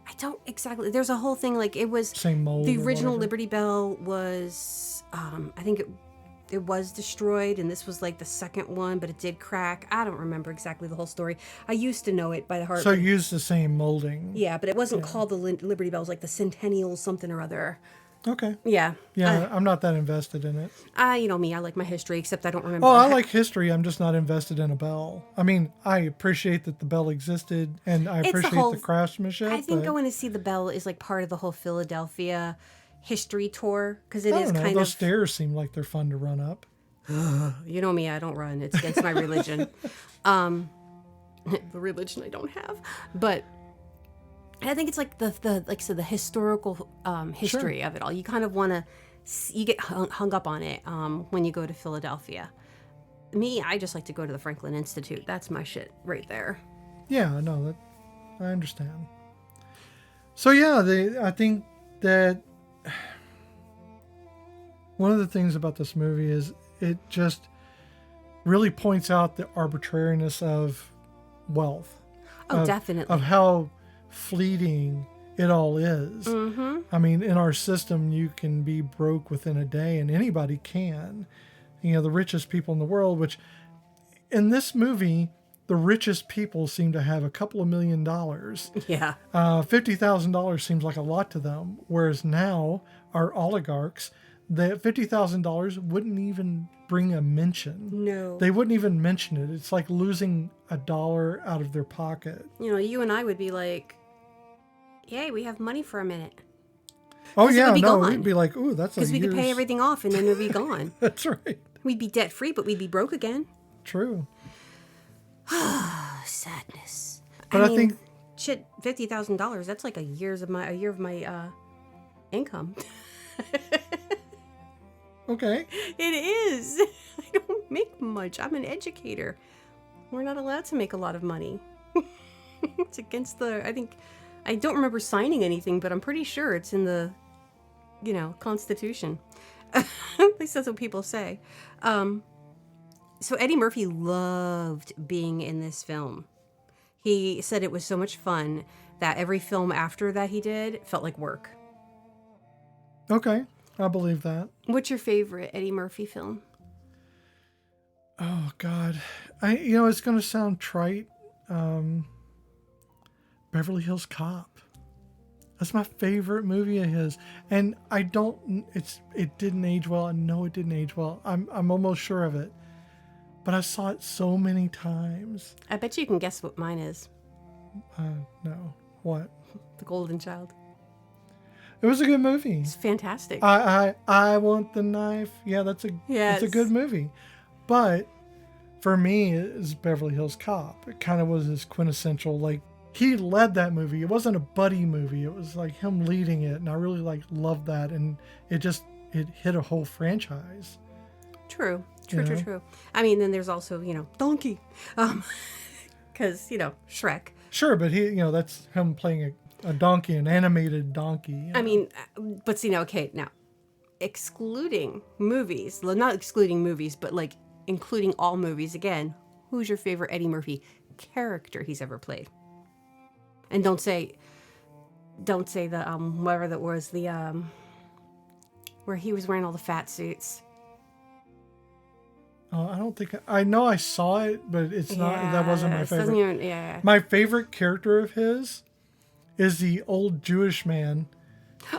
I don't exactly. There's a whole thing like it was same mold. the or original whatever. Liberty Bell was. I think it was destroyed, and this was like the second one, but it did crack. I don't remember exactly the whole story. I used to know it by the heart. So use the same molding. Yeah, but it wasn't called the Liberty Bell. It was like the Centennial something or other. Okay. Yeah. Yeah, I'm not that invested in it. You know me, I like my history, except I don't remember. Oh, I like history. I'm just not invested in a bell. I mean, I appreciate that the bell existed, and I appreciate the craftsmanship. I think but going to see the bell is like part of the whole Philadelphia history tour because it I is don't know. kind Those of. stairs seem like they're fun to run up. You know me, I don't run. It's against my religion. The religion I don't have, but. I think it's like the historical history of it all. You kind of want to, you get hung up on it when you go to Philadelphia. Me, I just like to go to the Franklin Institute. That's my shit right there. Yeah, no, I understand. So yeah, I think that one of the things about this movie is it just really points out the arbitrariness of wealth. Oh, definitely. Of how fleeting it all is. Mm-hmm. I mean, in our system, you can be broke within a day, and anybody can. You know, the richest people in the world, which in this movie, the richest people seem to have a couple of $1 million. Yeah. $50,000 seems like a lot to them, whereas now our oligarchs, that $50,000 wouldn't even bring a mention. No. They wouldn't even mention it. It's like losing $1 out of their pocket. You know, you and I would be like, yay, we have money for a minute. Oh yeah, no, we'd be like, ooh, that's because we could pay everything off and then we'd be gone. That's right. We'd be debt free, but we'd be broke again. True. Sadness. But I think shit, $50,000. That's like a year of my income. okay. It is. I don't make much. I'm an educator. We're not allowed to make a lot of money. It's against I don't remember signing anything, but I'm pretty sure it's in the, Constitution. At least that's what people say. So Eddie Murphy loved being in this film. He said it was so much fun that every film after that he did felt like work. Okay. I believe that. What's your favorite Eddie Murphy film? Oh God. It's going to sound trite. Beverly Hills Cop. That's my favorite movie of his. And it didn't age well. I know it didn't age well. I'm almost sure of it. But I saw it so many times. I bet you can guess what mine is. No. What? The Golden Child. It was a good movie. It's fantastic. I want the knife. Yeah, it's a good movie. But for me, it's Beverly Hills Cop. It kind of was his quintessential, like, he led that movie. It wasn't a buddy movie. It was like him leading it. And I really loved that. And it hit a whole franchise. True. I mean, then there's also, Donkey. Because, Shrek. Sure, but that's him playing a donkey, an animated donkey. I mean, but okay, now, excluding movies, not excluding movies, but like including all movies again, who's your favorite Eddie Murphy character he's ever played? And don't say the, whatever that was, the, where he was wearing all the fat suits. I don't think I know I saw it, but it's not. That wasn't my favorite. My favorite character of his is the old Jewish man.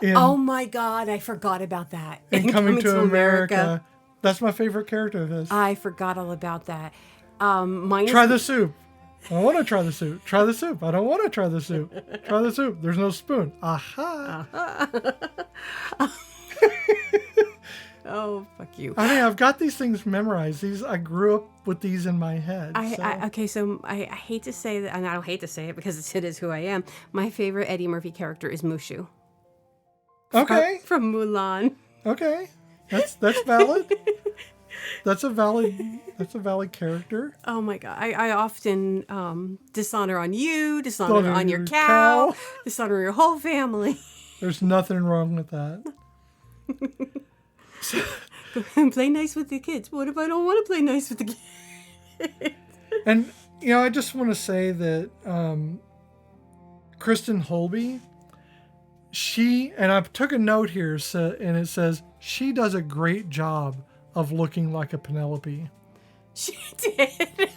Oh my God, I forgot about that. In Coming to America. That's my favorite character of his. I forgot all about that. Try the soup. I don't want to try the soup. Try the soup. I don't want to try the soup. Try the soup. There's no spoon. Aha. Oh, fuck you. I mean, I've got these things memorized. I grew up with these in my head. So I hate to say that, and I don't hate to say it because it is who I am. My favorite Eddie Murphy character is Mushu. Okay. From Mulan. Okay. That's valid. That's a valid character. Oh my God. I often dishonor on you, dishonor on your cow, dishonor your whole family. There's nothing wrong with that. Play nice with the kids. What if I don't want to play nice with the kids? And, I just want to say that Kristen Holby, and I took a note here, and it says, she does a great job of looking like a Penelope. She did.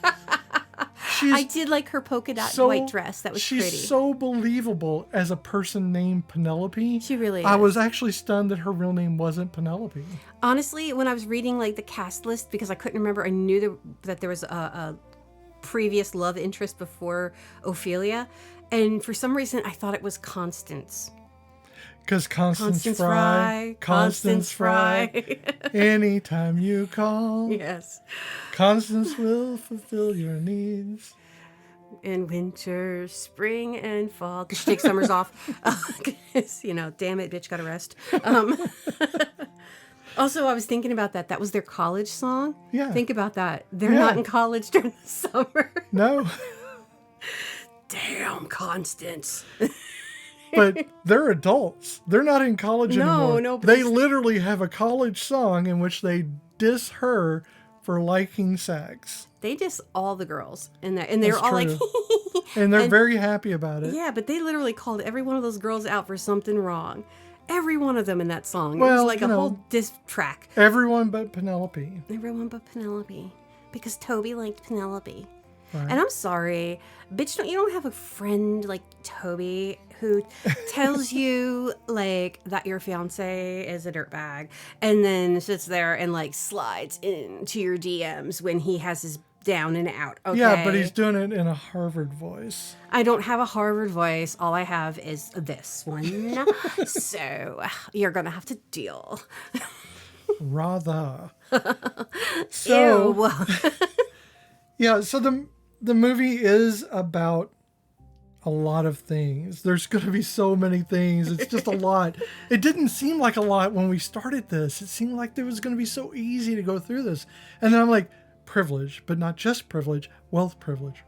I did like her polka dot white dress. That was pretty. She's so believable as a person named Penelope. She really is. I was actually stunned that her real name wasn't Penelope. Honestly, when I was reading like the cast list, because I couldn't remember, I knew that there was a previous love interest before Ophelia, and for some reason I thought it was Constance. Because Constance Fry. Anytime you call. Yes. Constance will fulfill your needs. In winter, spring, and fall. Because she takes summers off. Damn it, bitch, gotta rest. Also, I was thinking about that. That was their college song. Yeah. Think about that. They're not in college during the summer. No. Damn, Constance. But they're adults. They're not in college anymore. No. They literally have a college song in which they diss her for liking sex. They diss all the girls. And they're all true. like... And they're very happy about it. Yeah, but they literally called every one of those girls out for something wrong. Every one of them in that song. Well, it was like a whole diss track. Everyone but Penelope. Everyone but Penelope. Because Toby liked Penelope. Right. And I'm sorry, bitch, you don't have a friend like Toby who tells you like that your fiance is a dirtbag and then sits there and like slides into your DMs when he has his down and out. Okay. Yeah, but he's doing it in a Harvard voice. I don't have a Harvard voice. All I have is this one. So you're going to have to deal. Rather. So, Ew. Yeah, so the movie is about a lot of things. There's going to be so many things. It's just a lot. It didn't seem like a lot when we started this. It seemed like it was going to be so easy to go through this. And then I'm like, privilege, but not just privilege, wealth privilege,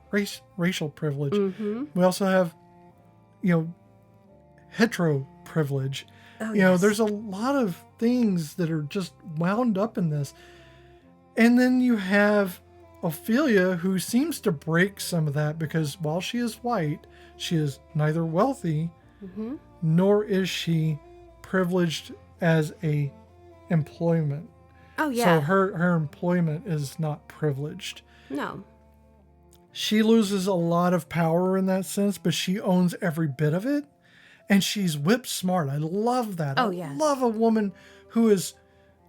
racial privilege. Mm-hmm. We also have, hetero privilege. Oh, yes. There's a lot of things that are just wound up in this. And then you have Ophelia, who seems to break some of that because while she is white, she is neither wealthy nor is she privileged as a employment. Oh, yeah. So her employment is not privileged. No. She loses a lot of power in that sense, but she owns every bit of it. And she's whip smart. I love that. Oh, I yes. love a woman who is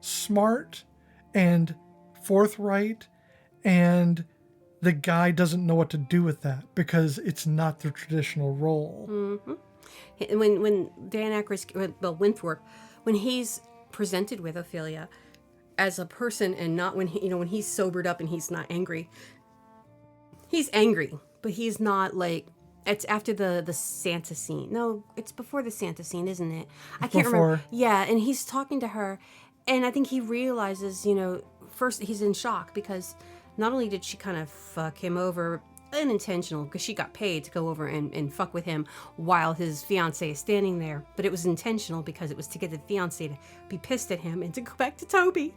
smart and forthright, and the guy doesn't know what to do with that because it's not the traditional role. Mm-hmm. When Dan Aykroyd, Winthorpe, when he's presented with Ophelia as a person and not when when he's sobered up and he's not angry. He's angry, but he's not like, it's after the Santa scene. No, it's before the Santa scene, isn't it? I can't remember. Yeah, and he's talking to her, and I think he realizes, first he's in shock because not only did she kind of fuck him over, unintentional, because she got paid to go over and fuck with him while his fiance is standing there, but it was intentional because it was to get the fiance to be pissed at him and to go back to Toby.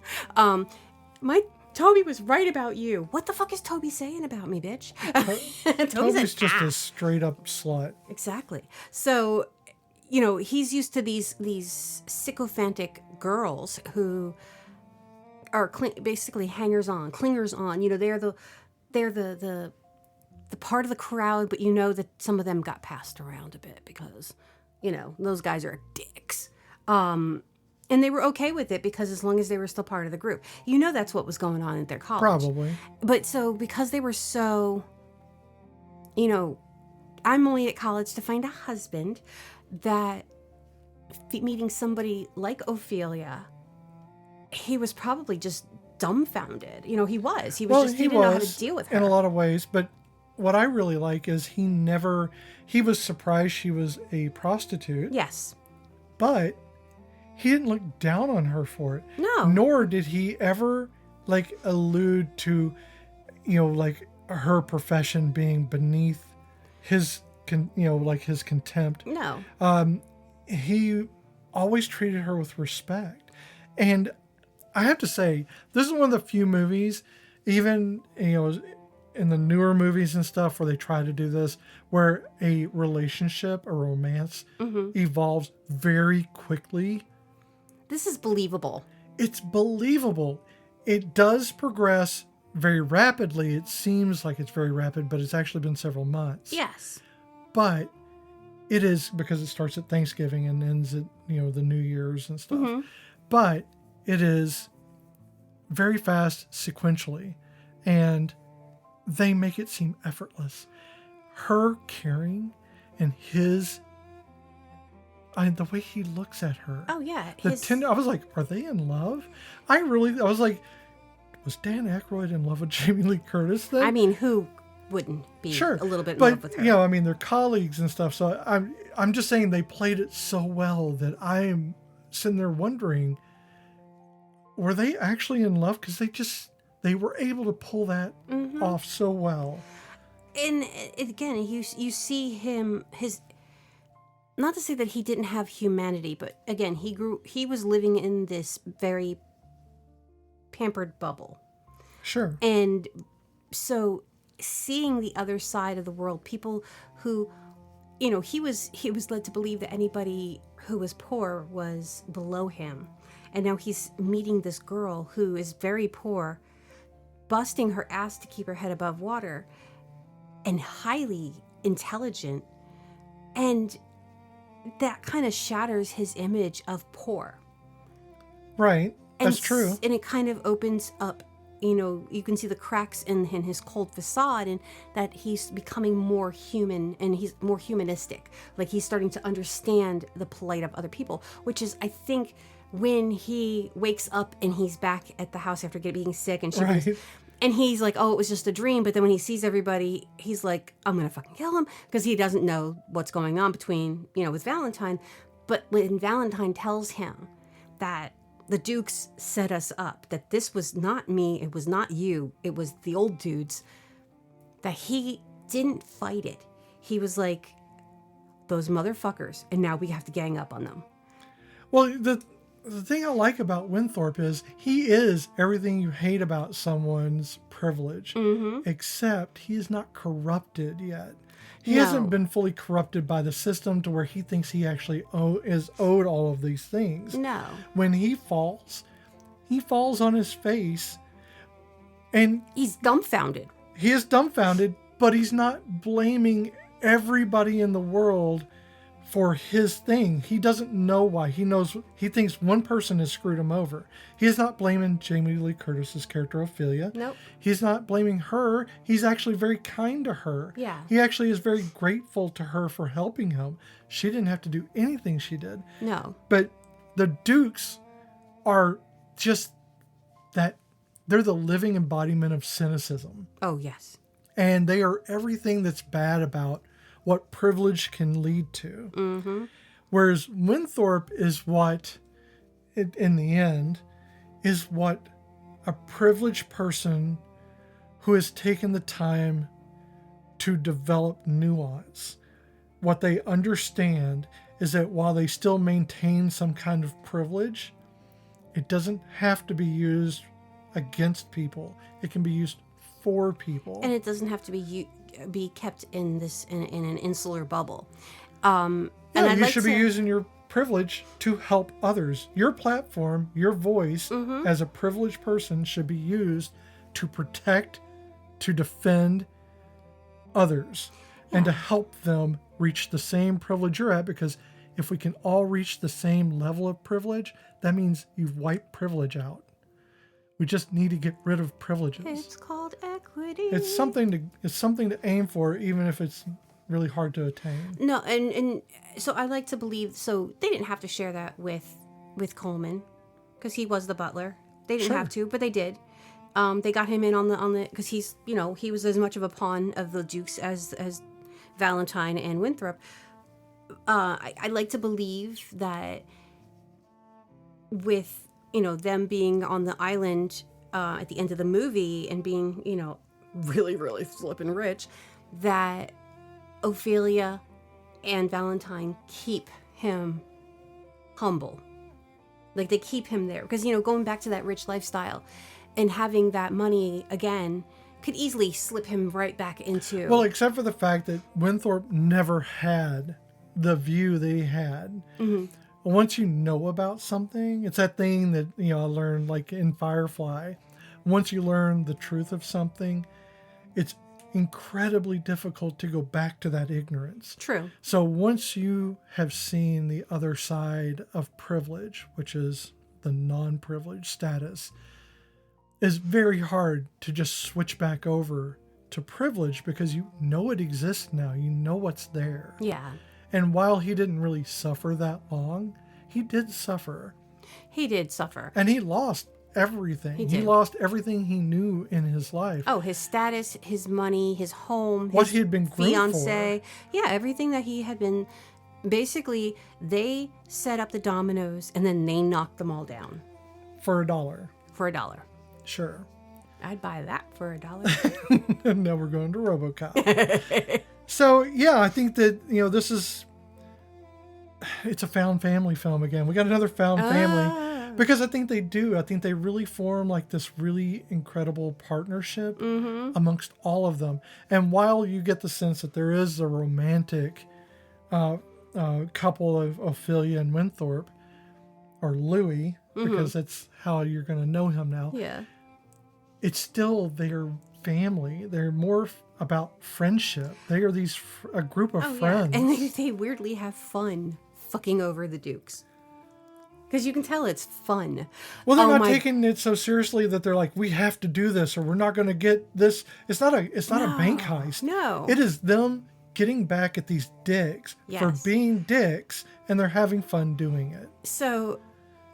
Toby was right about you. What the fuck is Toby saying about me, bitch? Toby's just a straight up slut. Exactly. So, he's used to these sycophantic girls who are basically hangers-on, clingers-on. They're the part of the crowd, but that some of them got passed around a bit because, those guys are dicks. And they were okay with it because as long as they were still part of the group. That's what was going on at their college. Probably. But so because they were so, I'm only at college to find a husband, that meeting somebody like Ophelia, he was probably just dumbfounded. He was. He didn't know how to deal with her. In a lot of ways, but what I really like is he was surprised she was a prostitute. Yes. But he didn't look down on her for it. No. Nor did he ever allude to, her profession being beneath his, his contempt. No. He always treated her with respect. And I have to say, this is one of the few movies, even, in the newer movies and stuff where they try to do this, where a relationship, a romance, evolves very quickly. This is believable. It's believable. It does progress very rapidly. It seems like it's very rapid, but it's actually been several months. Yes. But it is, because it starts at Thanksgiving and ends at, the New Year's and stuff. But it is very fast sequentially, and they make it seem effortless. Her caring and his, the way he looks at her. Oh yeah. I was like, are they in love? I was like, was Dan Aykroyd in love with Jamie Lee Curtis then? I mean, who wouldn't be Sure, a little bit in but, love with her? they're colleagues and stuff. So I'm just saying they played it so well that I'm sitting there wondering, were they actually in love? Because they were able to pull that off so well. And again, you see him, not to say that he didn't have humanity, but again, he was living in this very pampered bubble. Sure. And so seeing the other side of the world, people who, he was led to believe that anybody who was poor was below him. And now he's meeting this girl who is very poor, busting her ass to keep her head above water, and highly intelligent. And that kind of shatters his image of poor. Right. That's true. And it kind of opens up, you can see the cracks in his cold facade, and that he's becoming more human and he's more humanistic. Like he's starting to understand the plight of other people, which is, I think, when he wakes up and he's back at the house after being sick, and and he's like, oh, it was just a dream. But then when he sees everybody, he's like, I'm going to fucking kill him, because he doesn't know what's going on between, with Valentine. But when Valentine tells him that the Dukes set us up, that this was not me, it was not you, it was the old dudes, that he didn't fight it. He was like, those motherfuckers, and now we have to gang up on them. Well, the thing I like about Winthorpe is he is everything you hate about someone's privilege, except he is not corrupted yet. He hasn't been fully corrupted by the system to where he thinks he actually is owed all of these things. No. When he falls on his face, and he's dumbfounded. He is dumbfounded, but he's not blaming everybody in the world for his thing. He doesn't know why. He thinks one person has screwed him over. He is not blaming Jamie Lee Curtis's character Ophelia. Nope. He's not blaming her. He's actually very kind to her. Yeah. He actually is very grateful to her for helping him. She didn't have to do anything she did. No. But the Dukes are just that. They're the living embodiment of cynicism. Oh, yes. And they are everything that's bad about what privilege can lead to. Whereas Winthorpe is what, in the end, is what a privileged person who has taken the time to develop nuance. What they understand is that while they still maintain some kind of privilege, it doesn't have to be used against people. It can be used for people. And it doesn't have to be kept in an insular bubble. And you should be using your privilege to help others. Your platform, your voice as a privileged person should be used to protect, to defend others, and to help them reach the same privilege you're at. Because if we can all reach the same level of privilege, that means you've wiped privilege out. We just need to get rid of privileges. It's called equity. It's something to aim for, even if it's really hard to attain. No, and so I like to believe, so they didn't have to share that with Coleman, because he was the butler. They didn't have to, but they did. They got him in on the because he's, he was as much of a pawn of the Dukes as Valentine and Winthorpe. I like to believe that with them being on the island at the end of the movie and being, really, really flippin' rich, that Ophelia and Valentine keep him humble Like, they keep him there because, you know, going back to that rich lifestyle and having that money again could easily slip him right back into... Well, except for the fact that Winthorpe never had the view that he had. Mm-hmm. Once you know about something, it's that thing that, you know, I learned like in Firefly. Once you learn the truth of something, it's incredibly difficult to go back to that ignorance. True. So once you have seen the other side of privilege, which is the non-privileged status, it's very hard to just switch back over to privilege because you know it exists now. You know what's there. Yeah. And while he didn't really suffer that long, he did suffer. He did suffer. And he lost everything. He lost everything he knew in his life. Oh, his status, his money, his home, what his he had been groomed fiance. for. Yeah, everything that he had been. Basically, they set up the dominoes and then they knocked them all down. For $1. For $1. Sure. I'd buy that for $1. And now we're going to RoboCop. So, yeah, I think that, you know, it's a found family film again. We got another found family because I think they do. I think they really form like this really incredible partnership amongst all of them. And while you get the sense that there is a romantic couple of Ophelia and Winthorpe, or Louis, because that's how you're going to know him now. Yeah. It's still their family. They're more about friendship. They are a group of friends. Yeah. And they weirdly have fun fucking over the Dukes. Because you can tell it's fun. Well, they're not taking it so seriously that they're like, we have to do this or we're not going to get this. It's not a bank heist. No. It is them getting back at these dicks for being dicks, and they're having fun doing it. So,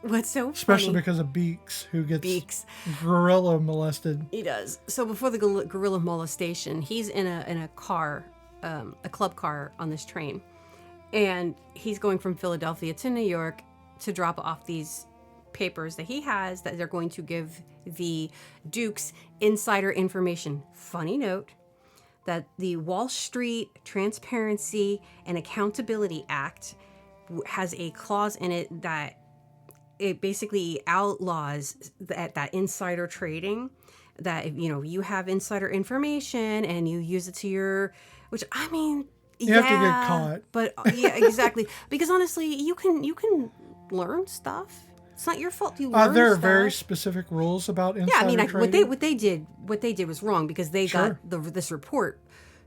what's so Especially funny... because of Beaks, who gets gorilla molested. He does. So before the gorilla molestation, he's in a car, a club car on this train. And he's going from Philadelphia to New York to drop off these papers that he has that they're going to give the Dukes insider information. Funny note that the Wall Street Transparency and Accountability Act has a clause in it that it basically outlaws that insider trading, that if, you know, you have insider information and you use it to your, which I mean, you have to get caught. But yeah, exactly. Because honestly, you can learn stuff. It's not your fault you learn there are stuff. very specific rules about insider trading. trading. what they did was wrong because they got this report.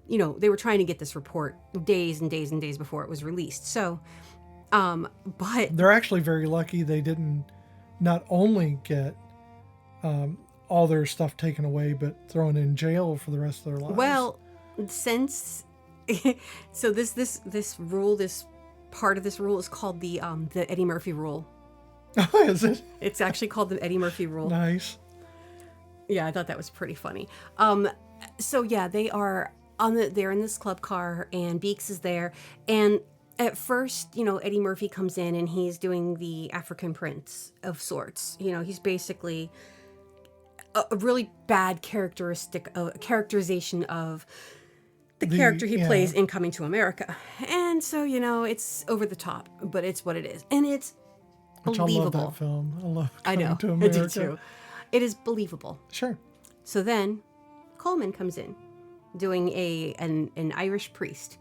You know, they were trying to get this report days and days and days before it was released. So, but they're actually very lucky they didn't not only get all their stuff taken away, but thrown in jail for the rest of their lives. Well, since so this rule, this part of this rule is called the Eddie Murphy rule. Oh, is it? It's actually called the Eddie Murphy rule. Nice. Yeah, I thought that was pretty funny. So yeah, they're in this club car and Beaks is there. And at first, you know, Eddie Murphy comes in and he's doing the African prince of sorts. You know, he's basically a really bad characterization of the character he plays in Coming to America. And so, you know, it's over the top, but it's what it is. And it's believable. I love that film. I love Coming to I America. do too. It is believable. Sure. So then Coleman comes in doing an Irish priest.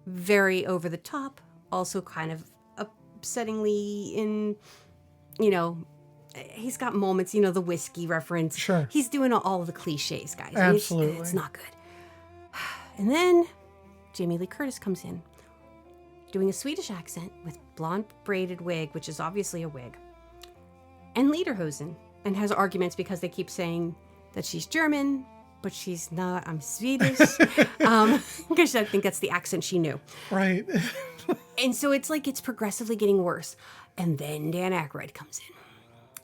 Very over the top, also kind of upsettingly in, you know, he's got moments, you know, the whiskey reference. Sure. He's doing all of the cliches, guys. Absolutely. It's not good. And then Jamie Lee Curtis comes in doing a Swedish accent with blonde braided wig, which is obviously a wig, and lederhosen, and has arguments because they keep saying that she's German, but she's not. I'm Swedish. Because I think that's the accent she knew. Right. And so it's like it's progressively getting worse. And then Dan Aykroyd comes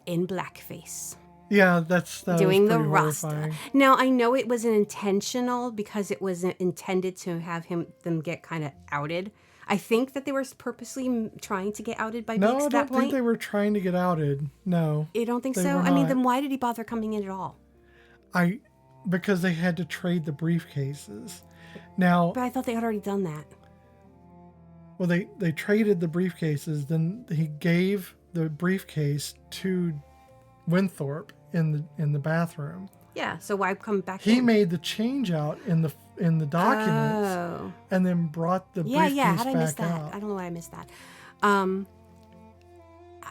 in blackface. Yeah, that doing was the pretty Rasta. horrifying. Now I know it wasn't intentional because it wasn't intended to have them get kind of outed. I think that they were purposely trying to get outed by Beaks No, I at that don't point. think they were trying to get outed. No. You don't think they so? were I mean, not. then why did he bother coming in at all? Because they had to trade the briefcases. Now, But I thought they had already done that. well, they traded the briefcases. Then he gave the briefcase to Winthorpe in the bathroom. Yeah, so why come back He in? made the change out in the documents Oh. and then brought the Yeah, briefcase yeah. How did I miss back that? out. I don't know why I missed that.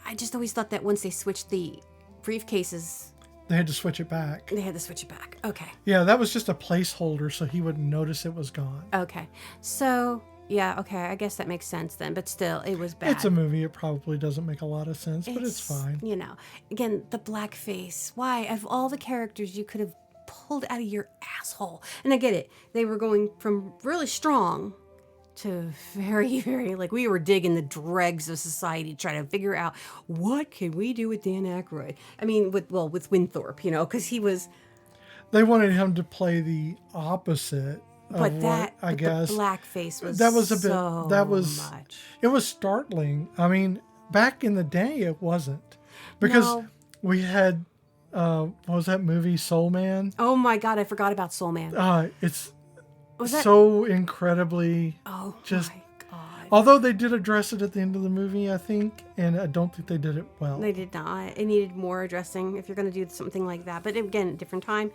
I just always thought that once they switched the briefcases, They had to switch it back. they had to switch it back. Okay. Yeah, that was just a placeholder so he wouldn't notice it was gone. Okay. So, yeah, okay. I guess that makes sense then. But still, it was bad. It's a movie. It probably doesn't make a lot of sense, but it's fine. You know, again, the blackface. Why? Of all the characters you could have pulled out of your asshole. And I get it. They were going from really strong to very, very, like, we were digging the dregs of society trying to figure out what can we do with Dan Aykroyd. I mean, with Winthorpe, you know, because he was... They wanted him to play the opposite But of that, what, I but guess. the blackface was That was a bit, so that was, much. it was startling. I mean, back in the day, it wasn't. Because No. we had, what was that movie, Soul Man? Oh my God, I forgot about Soul Man. It's Was that? so incredibly, Oh just, my God. although they did address it at the end of the movie, I think, and I don't think they did it well. They did not. It needed more addressing if you're going to do something like that. But again, different time,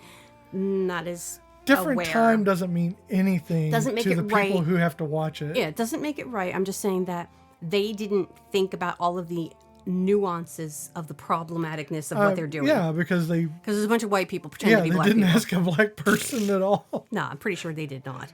not as Different aware. time doesn't mean anything Doesn't make to it the people right. who have to watch it. Yeah, it doesn't make it right. I'm just saying that they didn't think about all of the nuances of the problematicness of what they're doing. Yeah, because they Because there's a bunch of white people pretending to be they black didn't people. ask a black person at all. No, I'm pretty sure they did not.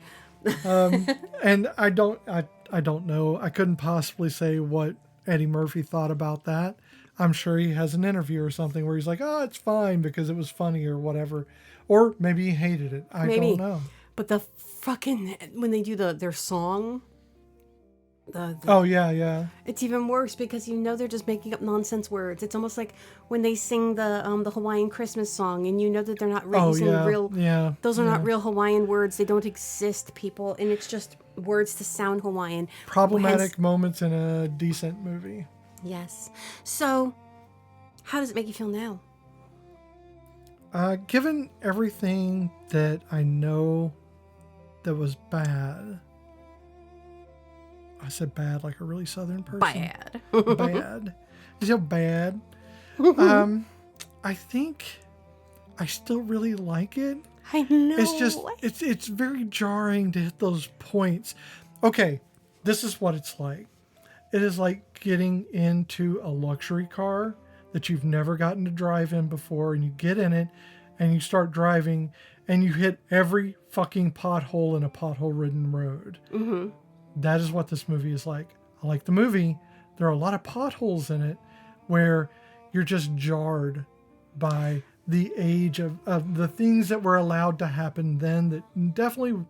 And I don't know. I couldn't possibly say what Eddie Murphy thought about that. I'm sure he has an interview or something where he's like, "Oh, it's fine because it was funny or whatever," or maybe he hated it. I don't know. But the fucking when they do their song, the Oh yeah. it's even worse because you know they're just making up nonsense words. It's almost like when they sing the Hawaiian Christmas song, and you know that they're not using real. Yeah. Those are not real Hawaiian words. They don't exist, people, and it's just words to sound Hawaiian. Problematic moments in a decent movie. Yes. So, how does it make you feel now? Given everything that I know that was bad, I said bad like a really Southern person. Bad. Bad. You know, bad. I think I still really like it. I know. It's just it's very jarring to hit those points. Okay, this is what it's like. It is like getting into a luxury car that you've never gotten to drive in before, and you get in it and you start driving and you hit every fucking pothole in a pothole-ridden road. Mm-hmm. That is what this movie is like. I like the movie. There are a lot of potholes in it where you're just jarred by the age of the things that were allowed to happen then that definitely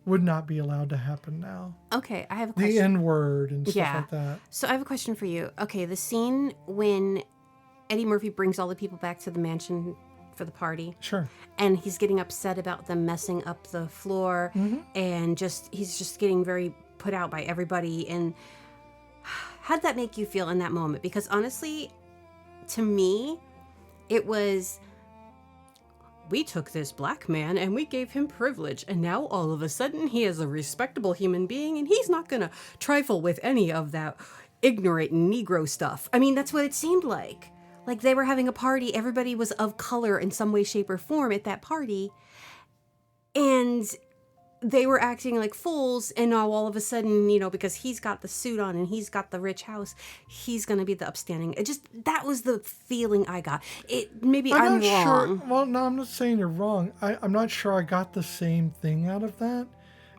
would not be allowed to happen now. Okay, I have a question. The N-word and stuff like that. So I have a question for you. Okay, the scene when Eddie Murphy brings all the people back to the mansion for the party. Sure. And he's getting upset about them messing up the floor, and he's just getting very put out by everybody. And how did that make you feel in that moment? Because honestly, to me, it was, we took this black man and we gave him privilege, and now all of a sudden he is a respectable human being and he's not gonna trifle with any of that ignorant Negro stuff. I mean, that's what it seemed like. Like they were having a party, everybody was of color in some way, shape, or form at that party, and they were acting like fools, and now all of a sudden, you know, because he's got the suit on and he's got the rich house, he's going to be the upstanding. It just, that was the feeling I got. Maybe I'm not wrong. Sure. Well, no, I'm not saying you're wrong. I'm not sure I got the same thing out of that.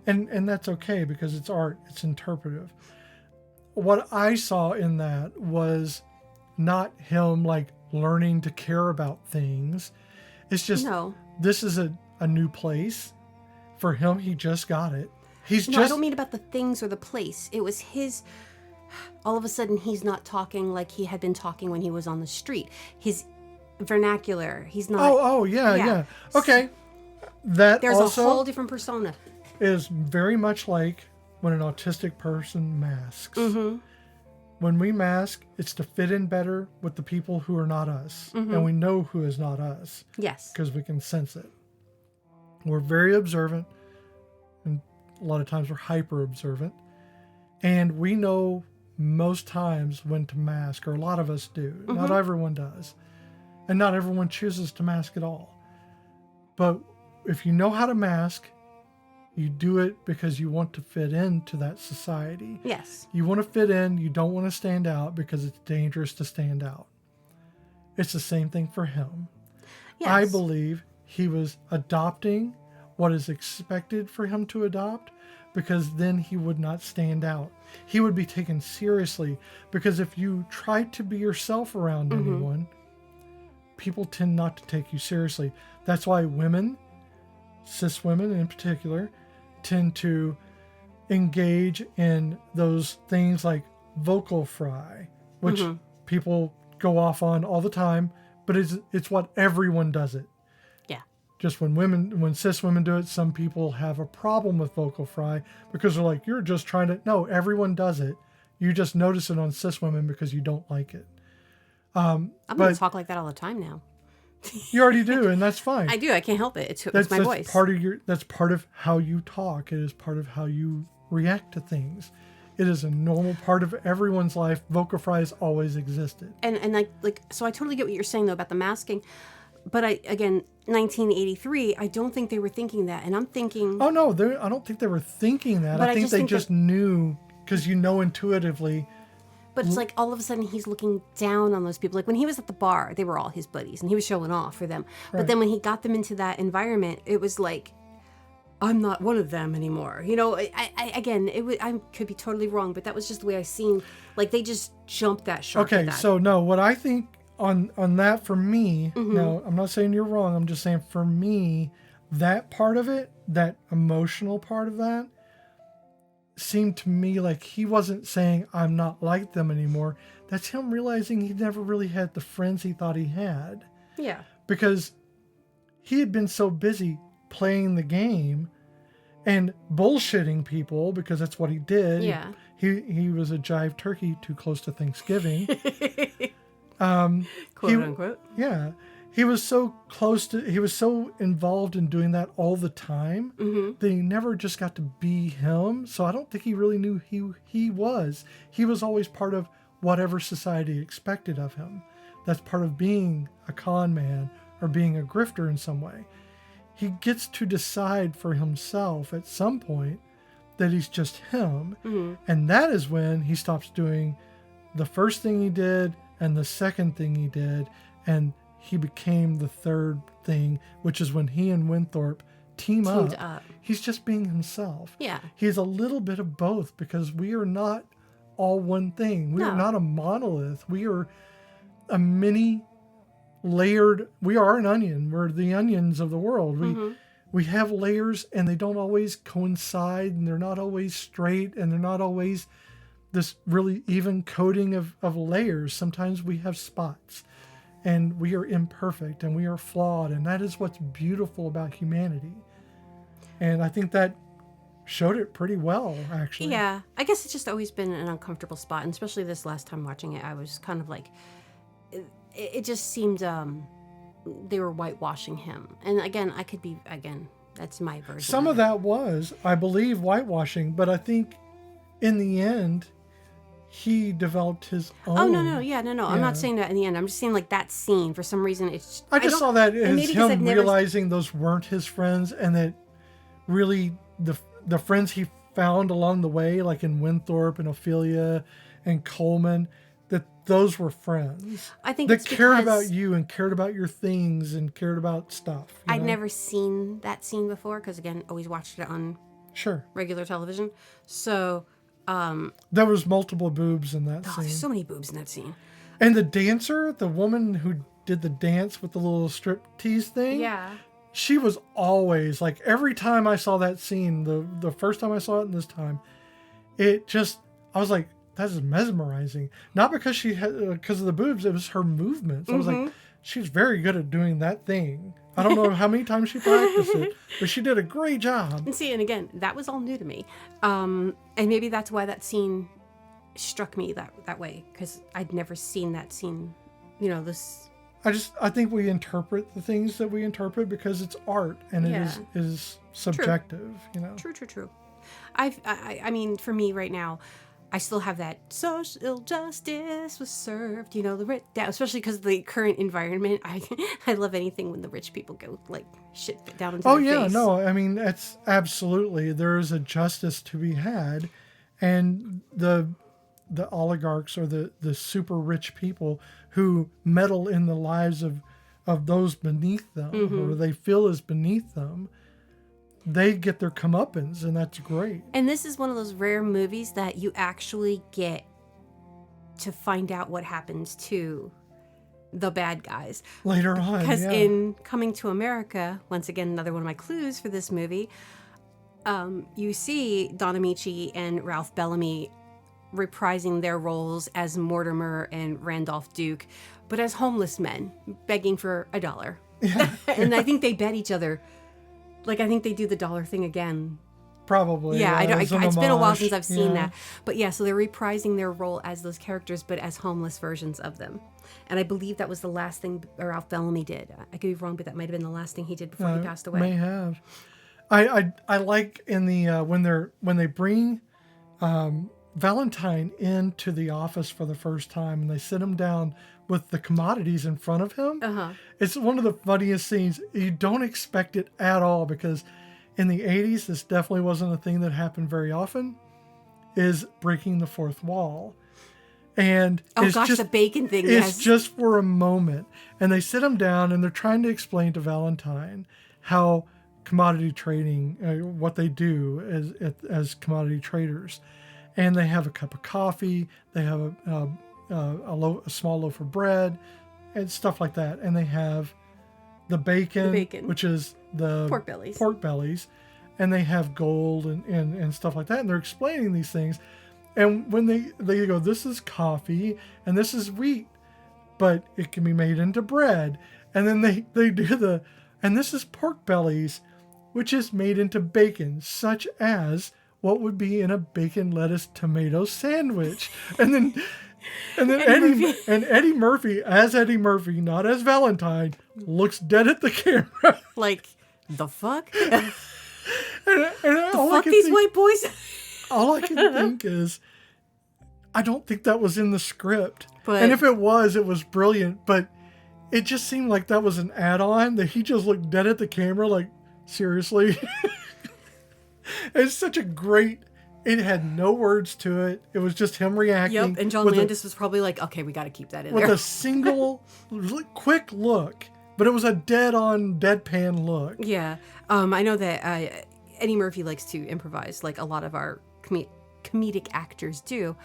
And that's okay because it's art. It's interpretive. What I saw in that was not him like learning to care about things. It's just, this is a new place. For him, he just got it. I don't mean about the things or the place. It was his, all of a sudden he's not talking like he had been talking when he was on the street. His vernacular, he's not. Oh, yeah. Okay. That there's also a whole different persona. Is very much like when an autistic person masks. Mm-hmm. When we mask, it's to fit in better with the people who are not us. And we know who is not us. Yes. Because we can sense it. We're very observant, and a lot of times we're hyper observant, and we know most times when to mask, or a lot of us do. Not everyone does. And not everyone chooses to mask at all. But if you know how to mask, you do it because you want to fit into that society. Yes. You want to fit in. You don't want to stand out because it's dangerous to stand out. It's the same thing for him. Yes. I believe he was adopting what is expected for him to adopt, because then he would not stand out. He would be taken seriously, because if you try to be yourself around anyone, people tend not to take you seriously. That's why women, cis women in particular, tend to engage in those things like vocal fry, which people go off on all the time, but it's what everyone does it. Yeah. Just when cis women do it, some people have a problem with vocal fry because they're like, you're just trying to... No, everyone does it. You just notice it on cis women because you don't like it. I'm going to talk like that all the time now. You already do, and that's fine. I do. I can't help it. It's my voice. That's part of how you talk. It is part of how you react to things. It is a normal part of everyone's life. Vocal fry has always existed. And so I totally get what you're saying though about the masking. But 1983, I don't think they were thinking that. And I'm thinking... Oh, no, I don't think they were thinking that. I think they just knew, because you know intuitively. But it's like all of a sudden he's looking down on those people. Like when he was at the bar, they were all his buddies and he was showing off for them. Right. But then when he got them into that environment, it was like, I'm not one of them anymore. You know, I could be totally wrong, but that was just the way I seen, like they just jumped that shark. Okay, so no, what I think on that for me, now I'm not saying you're wrong, I'm just saying for me, that part of it, that emotional part of that, seemed to me like he wasn't saying I'm not like them anymore. That's him realizing he never really had the friends he thought he had. Yeah. Because he had been so busy playing the game and bullshitting people, because that's what he did. Yeah. He was a jive turkey too close to Thanksgiving. Quote unquote. Yeah. He was so involved in doing that all the time that he never just got to be him. So I don't think he really knew who he was. He was always part of whatever society expected of him. That's part of being a con man or being a grifter in some way. He gets to decide for himself at some point that he's just him. And that is when he stops doing the first thing he did and the second thing he did, and he became the third thing, which is when he and Winthorpe teamed up. He's just being himself. Yeah. He's a little bit of both, because we are not all one thing. We are not a monolith. We are a mini layered... We are an onion. We're the onions of the world. We have layers, and they don't always coincide, and they're not always straight, and they're not always this really even coating of layers. Sometimes we have spots. And we are imperfect and we are flawed. And that is what's beautiful about humanity. And I think that showed it pretty well, actually. Yeah. I guess it's just always been an uncomfortable spot. And especially this last time watching it, I was kind of like, it just seemed they were whitewashing him. And again, that's my version. Some of that was, I believe, whitewashing. But I think in the end... he developed his own. Oh, no. Yeah. I'm not saying that in the end. I'm just saying like that scene, for some reason, it's... I just saw that as him realizing those weren't his friends, and that really the friends he found along the way, like in Winthorpe and Ophelia and Coleman, that those were friends. I think that cared about you and cared about your things and cared about stuff. I'd never seen that scene before, because again, always watched it on regular television. So... there was multiple boobs in that scene. There's so many boobs in that scene. And the dancer, the woman who did the dance with the little striptease thing, she was always like, every time I saw that scene, the first time I saw it and this time, I was like, that is mesmerizing. Not because because of the boobs, it was her movements. I was like, she's very good at doing that thing. I don't know how many times she practiced it, but she did a great job. And see, and again, that was all new to me. And maybe that's why that scene struck me that way, because I'd never seen that scene, this... I think we interpret the things that we interpret because it's art, and it is subjective, True. True. I mean, for me right now, I still have that social justice was served, you know, the rich, especially because of the current environment. I love anything when the rich people go like shit down into their face. No, I mean, it's absolutely, there is a justice to be had, and the oligarchs or the super rich people who meddle in the lives of those beneath them, or they feel as beneath them, they get their comeuppance, and that's great. And this is one of those rare movies that you actually get to find out what happens to the bad guys. Later on, because in Coming to America, once again, another one of my clues for this movie, you see Don Amici and Ralph Bellamy reprising their roles as Mortimer and Randolph Duke, but as homeless men begging for $1. Yeah. And I think they bet each other. Like, I think they do the dollar thing again. Probably. Yeah, it's been a while since I've seen Yeah. that. But yeah, so they're reprising their role as those characters, but as homeless versions of them. And I believe that was the last thing Ralph Bellamy did. I could be wrong, but that might have been the last thing he did before he passed away. May have. I like in the when they bring Valentine into the office for the first time, and they sit him down with the commodities in front of him. It's one of the funniest scenes. You don't expect it at all, because in the 80s, this definitely wasn't a thing that happened very often, is breaking the fourth wall. And the bacon thing. It's just for a moment. And they sit him down, and they're trying to explain to Valentine how commodity trading, what they do as commodity traders. And they have a cup of coffee. They have a small loaf of bread and stuff like that. And they have the bacon, which is the pork bellies. And they have gold and stuff like that. And they're explaining these things. And when they go, this is coffee and this is wheat, but it can be made into bread. And then they do and this is pork bellies, which is made into bacon, such as what would be in a bacon, lettuce, tomato sandwich. And then Eddie Murphy, as Eddie Murphy, not as Valentine, looks dead at the camera. Like, the fuck? and the fuck these white boys? All I can think is, I don't think that was in the script. And if it was brilliant. But it just seemed like that was an add-on, that he just looked dead at the camera like, seriously? It's such a great... It had no words to it. It was just him reacting. Yep, and John Landis was probably like, okay, we got to keep that in there. With a single, quick look. But it was a deadpan look. Yeah. I know that Eddie Murphy likes to improvise, like a lot of our comedic actors do.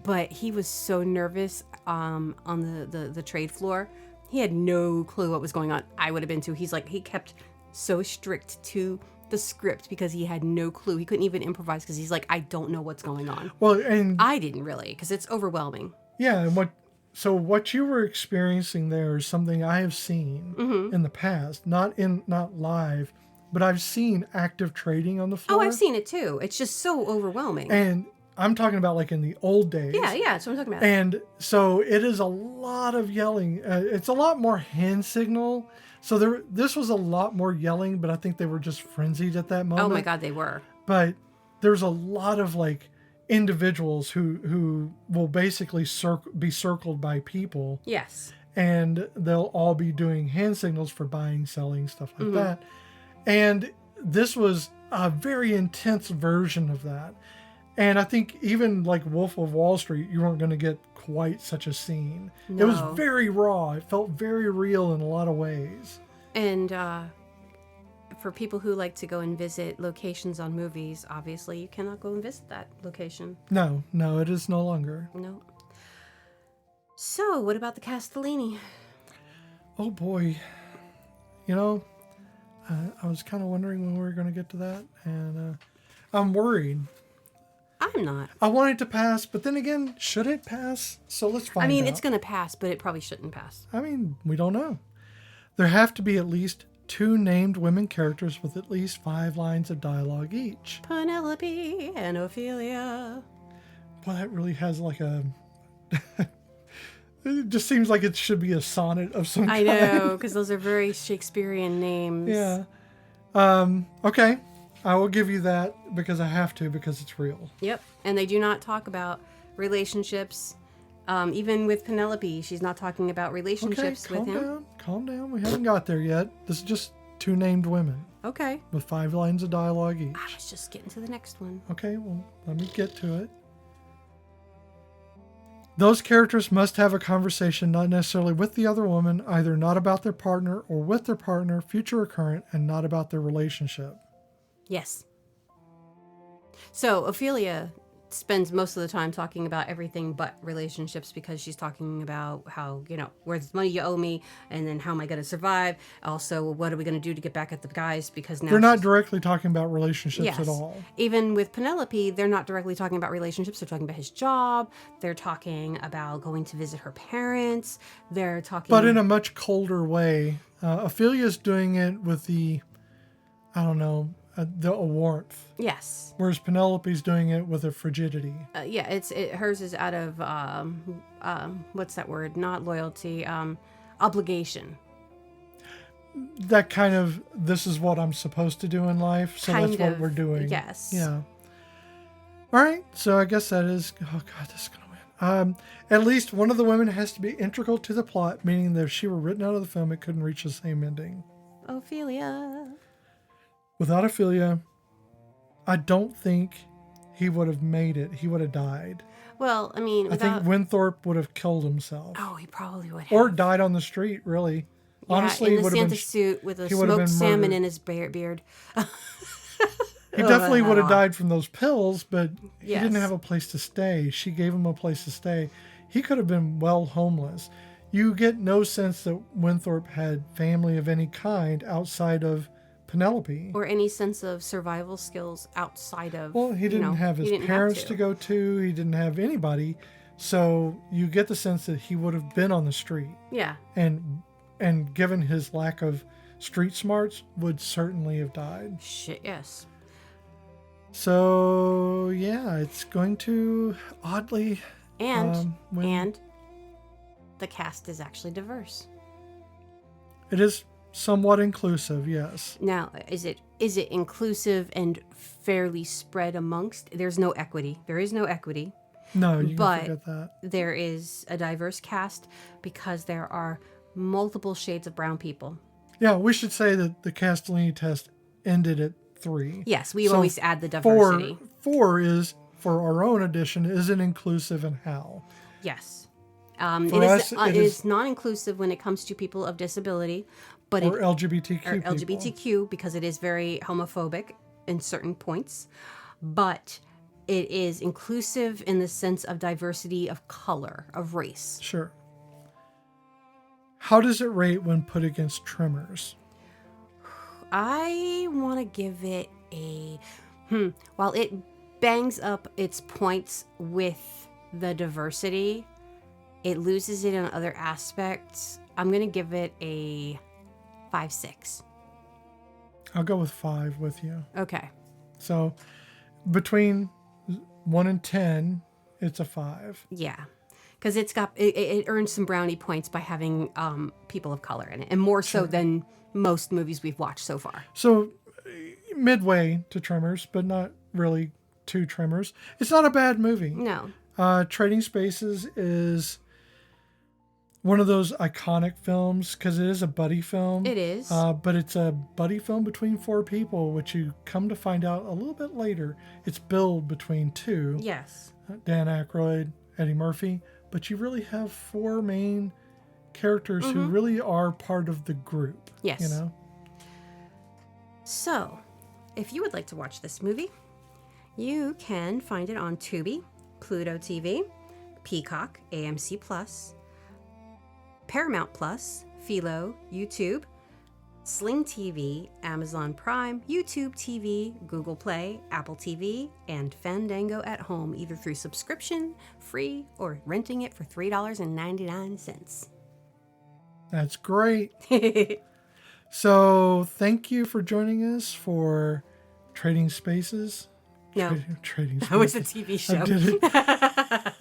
But he was so nervous on the trade floor. He had no clue what was going on. I would have been too. He's like, he kept so strict to the script because he had no clue. He couldn't even improvise because he's like, I don't know what's going on. Well, and I didn't really, because it's overwhelming. Yeah, and what you were experiencing there is something I have seen in the past, not live, but I've seen active trading on the floor. Oh, I've seen it too. It's just so overwhelming. And I'm talking about like in the old days. Yeah, that's what I'm talking about. And so it is a lot of yelling. It's a lot more hand signal. So this was a lot more yelling, but I think they were just frenzied at that moment. Oh my God, they were. But there's a lot of like individuals who will basically be circled by people. Yes. And they'll all be doing hand signals for buying, selling, stuff like that. And this was a very intense version of that. And I think even like Wolf of Wall Street, you weren't going to get quite such a scene. No. It was very raw. It felt very real in a lot of ways. And for people who like to go and visit locations on movies, obviously you cannot go and visit that location. No, it is no longer. No. So, what about the Castellini? Oh boy. You know, I was kind of wondering when we were going to get to that, and I'm worried. I'm not. I want it to pass, but then again, should it pass? So let's find out. I mean, it's going to pass, but it probably shouldn't pass. I mean, we don't know. There have to be at least 2 named women characters with at least 5 lines of dialogue each. Penelope and Ophelia. Well, that really has like a... It just seems like it should be a sonnet of some kind. I know, because those are very Shakespearean names. Yeah. Okay. I will give you that because I have to, because it's real. Yep. And they do not talk about relationships. Even with Penelope, she's not talking about relationships with him. Calm down. We haven't got there yet. This is just two named women. Okay. With 5 lines of dialogue each. I was just getting to the next one. Okay, well, let me get to it. Those characters must have a conversation not necessarily with the other woman, either not about their partner or with their partner, future or current, and not about their relationship. Yes. So Ophelia spends most of the time talking about everything but relationships because she's talking about how, where's the money you owe me, and then how am I going to survive? Also, what are we going to do to get back at the guys? Because now they're not directly talking about relationships at all. Even with Penelope, they're not directly talking about relationships. They're talking about his job. They're talking about going to visit her parents. They're talking... But in a much colder way. Ophelia's doing it with the warmth. Yes. Whereas Penelope's doing it with a frigidity. Hers is out of what's that word? Not loyalty. Obligation. That kind of, this is what I'm supposed to do in life, so that's what we're doing. Yes. Yeah. All right. So I guess that is. Oh God, this is gonna win. At least one of the women has to be integral to the plot, meaning that if she were written out of the film, it couldn't reach the same ending. Ophelia. Without Ophelia, I don't think he would have made it. He would have died. Well, I mean, I think Winthorpe would have killed himself. Oh, he probably would have. Or died on the street, really. Yeah, honestly, in the Santa suit with a smoked salmon in his beard. He definitely would have died from those pills, but he Yes. didn't have a place to stay. She gave him a place to stay. He could have been well homeless. You get no sense that Winthorpe had family of any kind outside of Penelope. Or any sense of survival skills outside of... Well, he didn't have his parents to go to. He didn't have anybody. So you get the sense that he would have been on the street. Yeah. And given his lack of street smarts, would certainly have died. Shit, yes. So, yeah, it's going to oddly... And the cast is actually diverse. It is somewhat inclusive, yes. Now, is it inclusive and fairly spread amongst? There's no equity. There is no equity. No, you can forget that. There is a diverse cast because there are multiple shades of brown people. Yeah, we should say that the Castellini test ended at 3. Yes, we always add the diversity. 4 is, for our own edition, is it inclusive and how? Yes. It is non-inclusive when it comes to people of disability, but LGBTQ because it is very homophobic in certain points, but it is inclusive in the sense of diversity of color, of race. Sure. How does it rate when put against Tremors? I want to give it a... While it bangs up its points with the diversity, it loses it in other aspects. I'm going to give it a 5-6. I'll go with 5 with you. Okay. So between 1 and 10, it's a 5. Yeah. Because it earned some brownie points by having people of color in it, and more so than most movies we've watched so far. So midway to Tremors, but not really to Tremors. It's not a bad movie. No. Trading Spaces is one of those iconic films because it is a buddy film. It is. But it's a buddy film between 4 people, which you come to find out a little bit later. It's billed between 2. Yes. Dan Aykroyd, Eddie Murphy. But you really have 4 main characters who really are part of the group. Yes. You know? So, if you would like to watch this movie, you can find it on Tubi, Pluto TV, Peacock, AMC Plus, Paramount Plus, Philo, YouTube, Sling TV, Amazon Prime, YouTube TV, Google Play, Apple TV, and Fandango at home, either through subscription, free, or renting it for $3.99. That's great. So thank you for joining us for Trading Spaces. No, Trading Spaces. that was a TV show. I did it.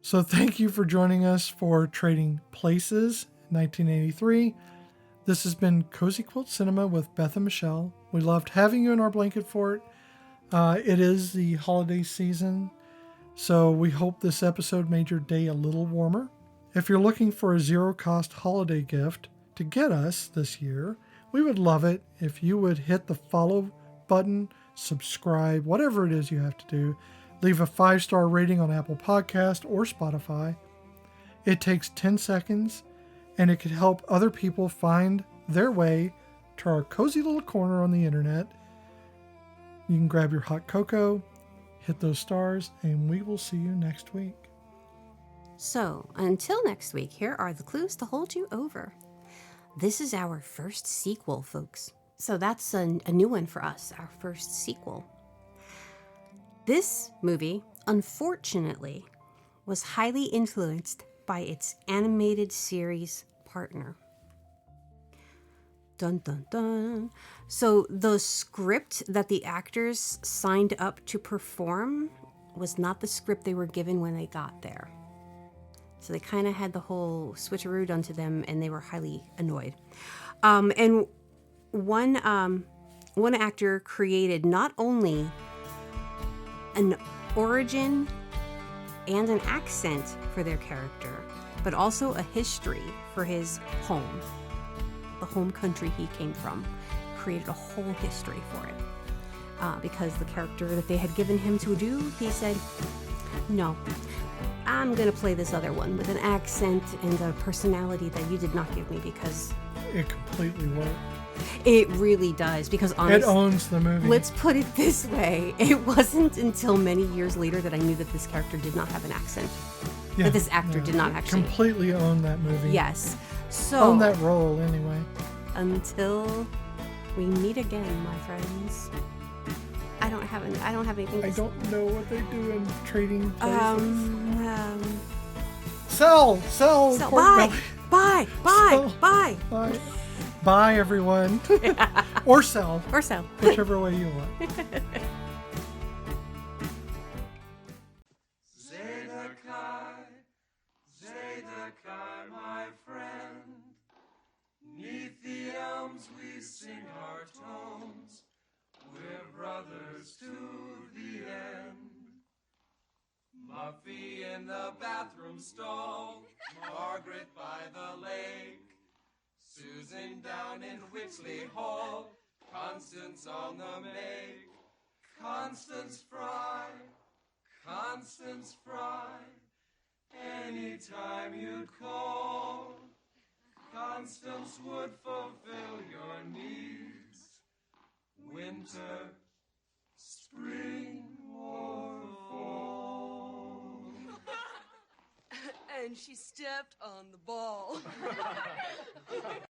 So thank you for joining us for Trading Places 1983. This has been Cozy Quilt Cinema with Beth and Michelle. We loved having you in our blanket fort. It is the holiday season, so we hope this episode made your day a little warmer. If you're looking for a zero-cost holiday gift to get us this year, we would love it if you would hit the follow button, subscribe, whatever it is you have to do. Leave a 5-star rating on Apple Podcast or Spotify. It takes 10 seconds, and it could help other people find their way to our cozy little corner on the internet. You can grab your hot cocoa, hit those stars, and we will see you next week. So, until next week, here are the clues to hold you over. This is our first sequel, folks. So that's a new one for us, our first sequel. This movie, unfortunately, was highly influenced by its animated series partner. Dun dun dun. So the script that the actors signed up to perform was not the script they were given when they got there. So they kind of had the whole switcheroo done to them, and they were highly annoyed. And one actor created not only an origin and an accent for their character, but also a history for his home, the home country he came from. Created a whole history for it. Because the character that they had given him to do, he said, no, I'm going to play this other one with an accent and a personality that you did not give me, because It completely worked. it really does. Because honestly, It owns the movie. let's put it this way. It wasn't until many years later that I knew that this character did not have an accent. That this actor did not actually. Completely own that movie. Yes. So, Own that role, anyway. until we meet again, my friends. I don't have anything to I don't know what they do in trading places. So Sell pork bye, belly. bye, Sell. bye. Bye. Bye, everyone. Or sell. Or so. Whichever way you want. Zedekiah, my friend, 'neath the elms we sing our tones, we're brothers to the end. Muffy in the bathroom stall, Margaret by the lake, Susan down in Witchley Hall, Constance on the make. Constance Fry, anytime you'd call, Constance would fulfill your needs, winter, spring, or fall. And she stepped on the ball.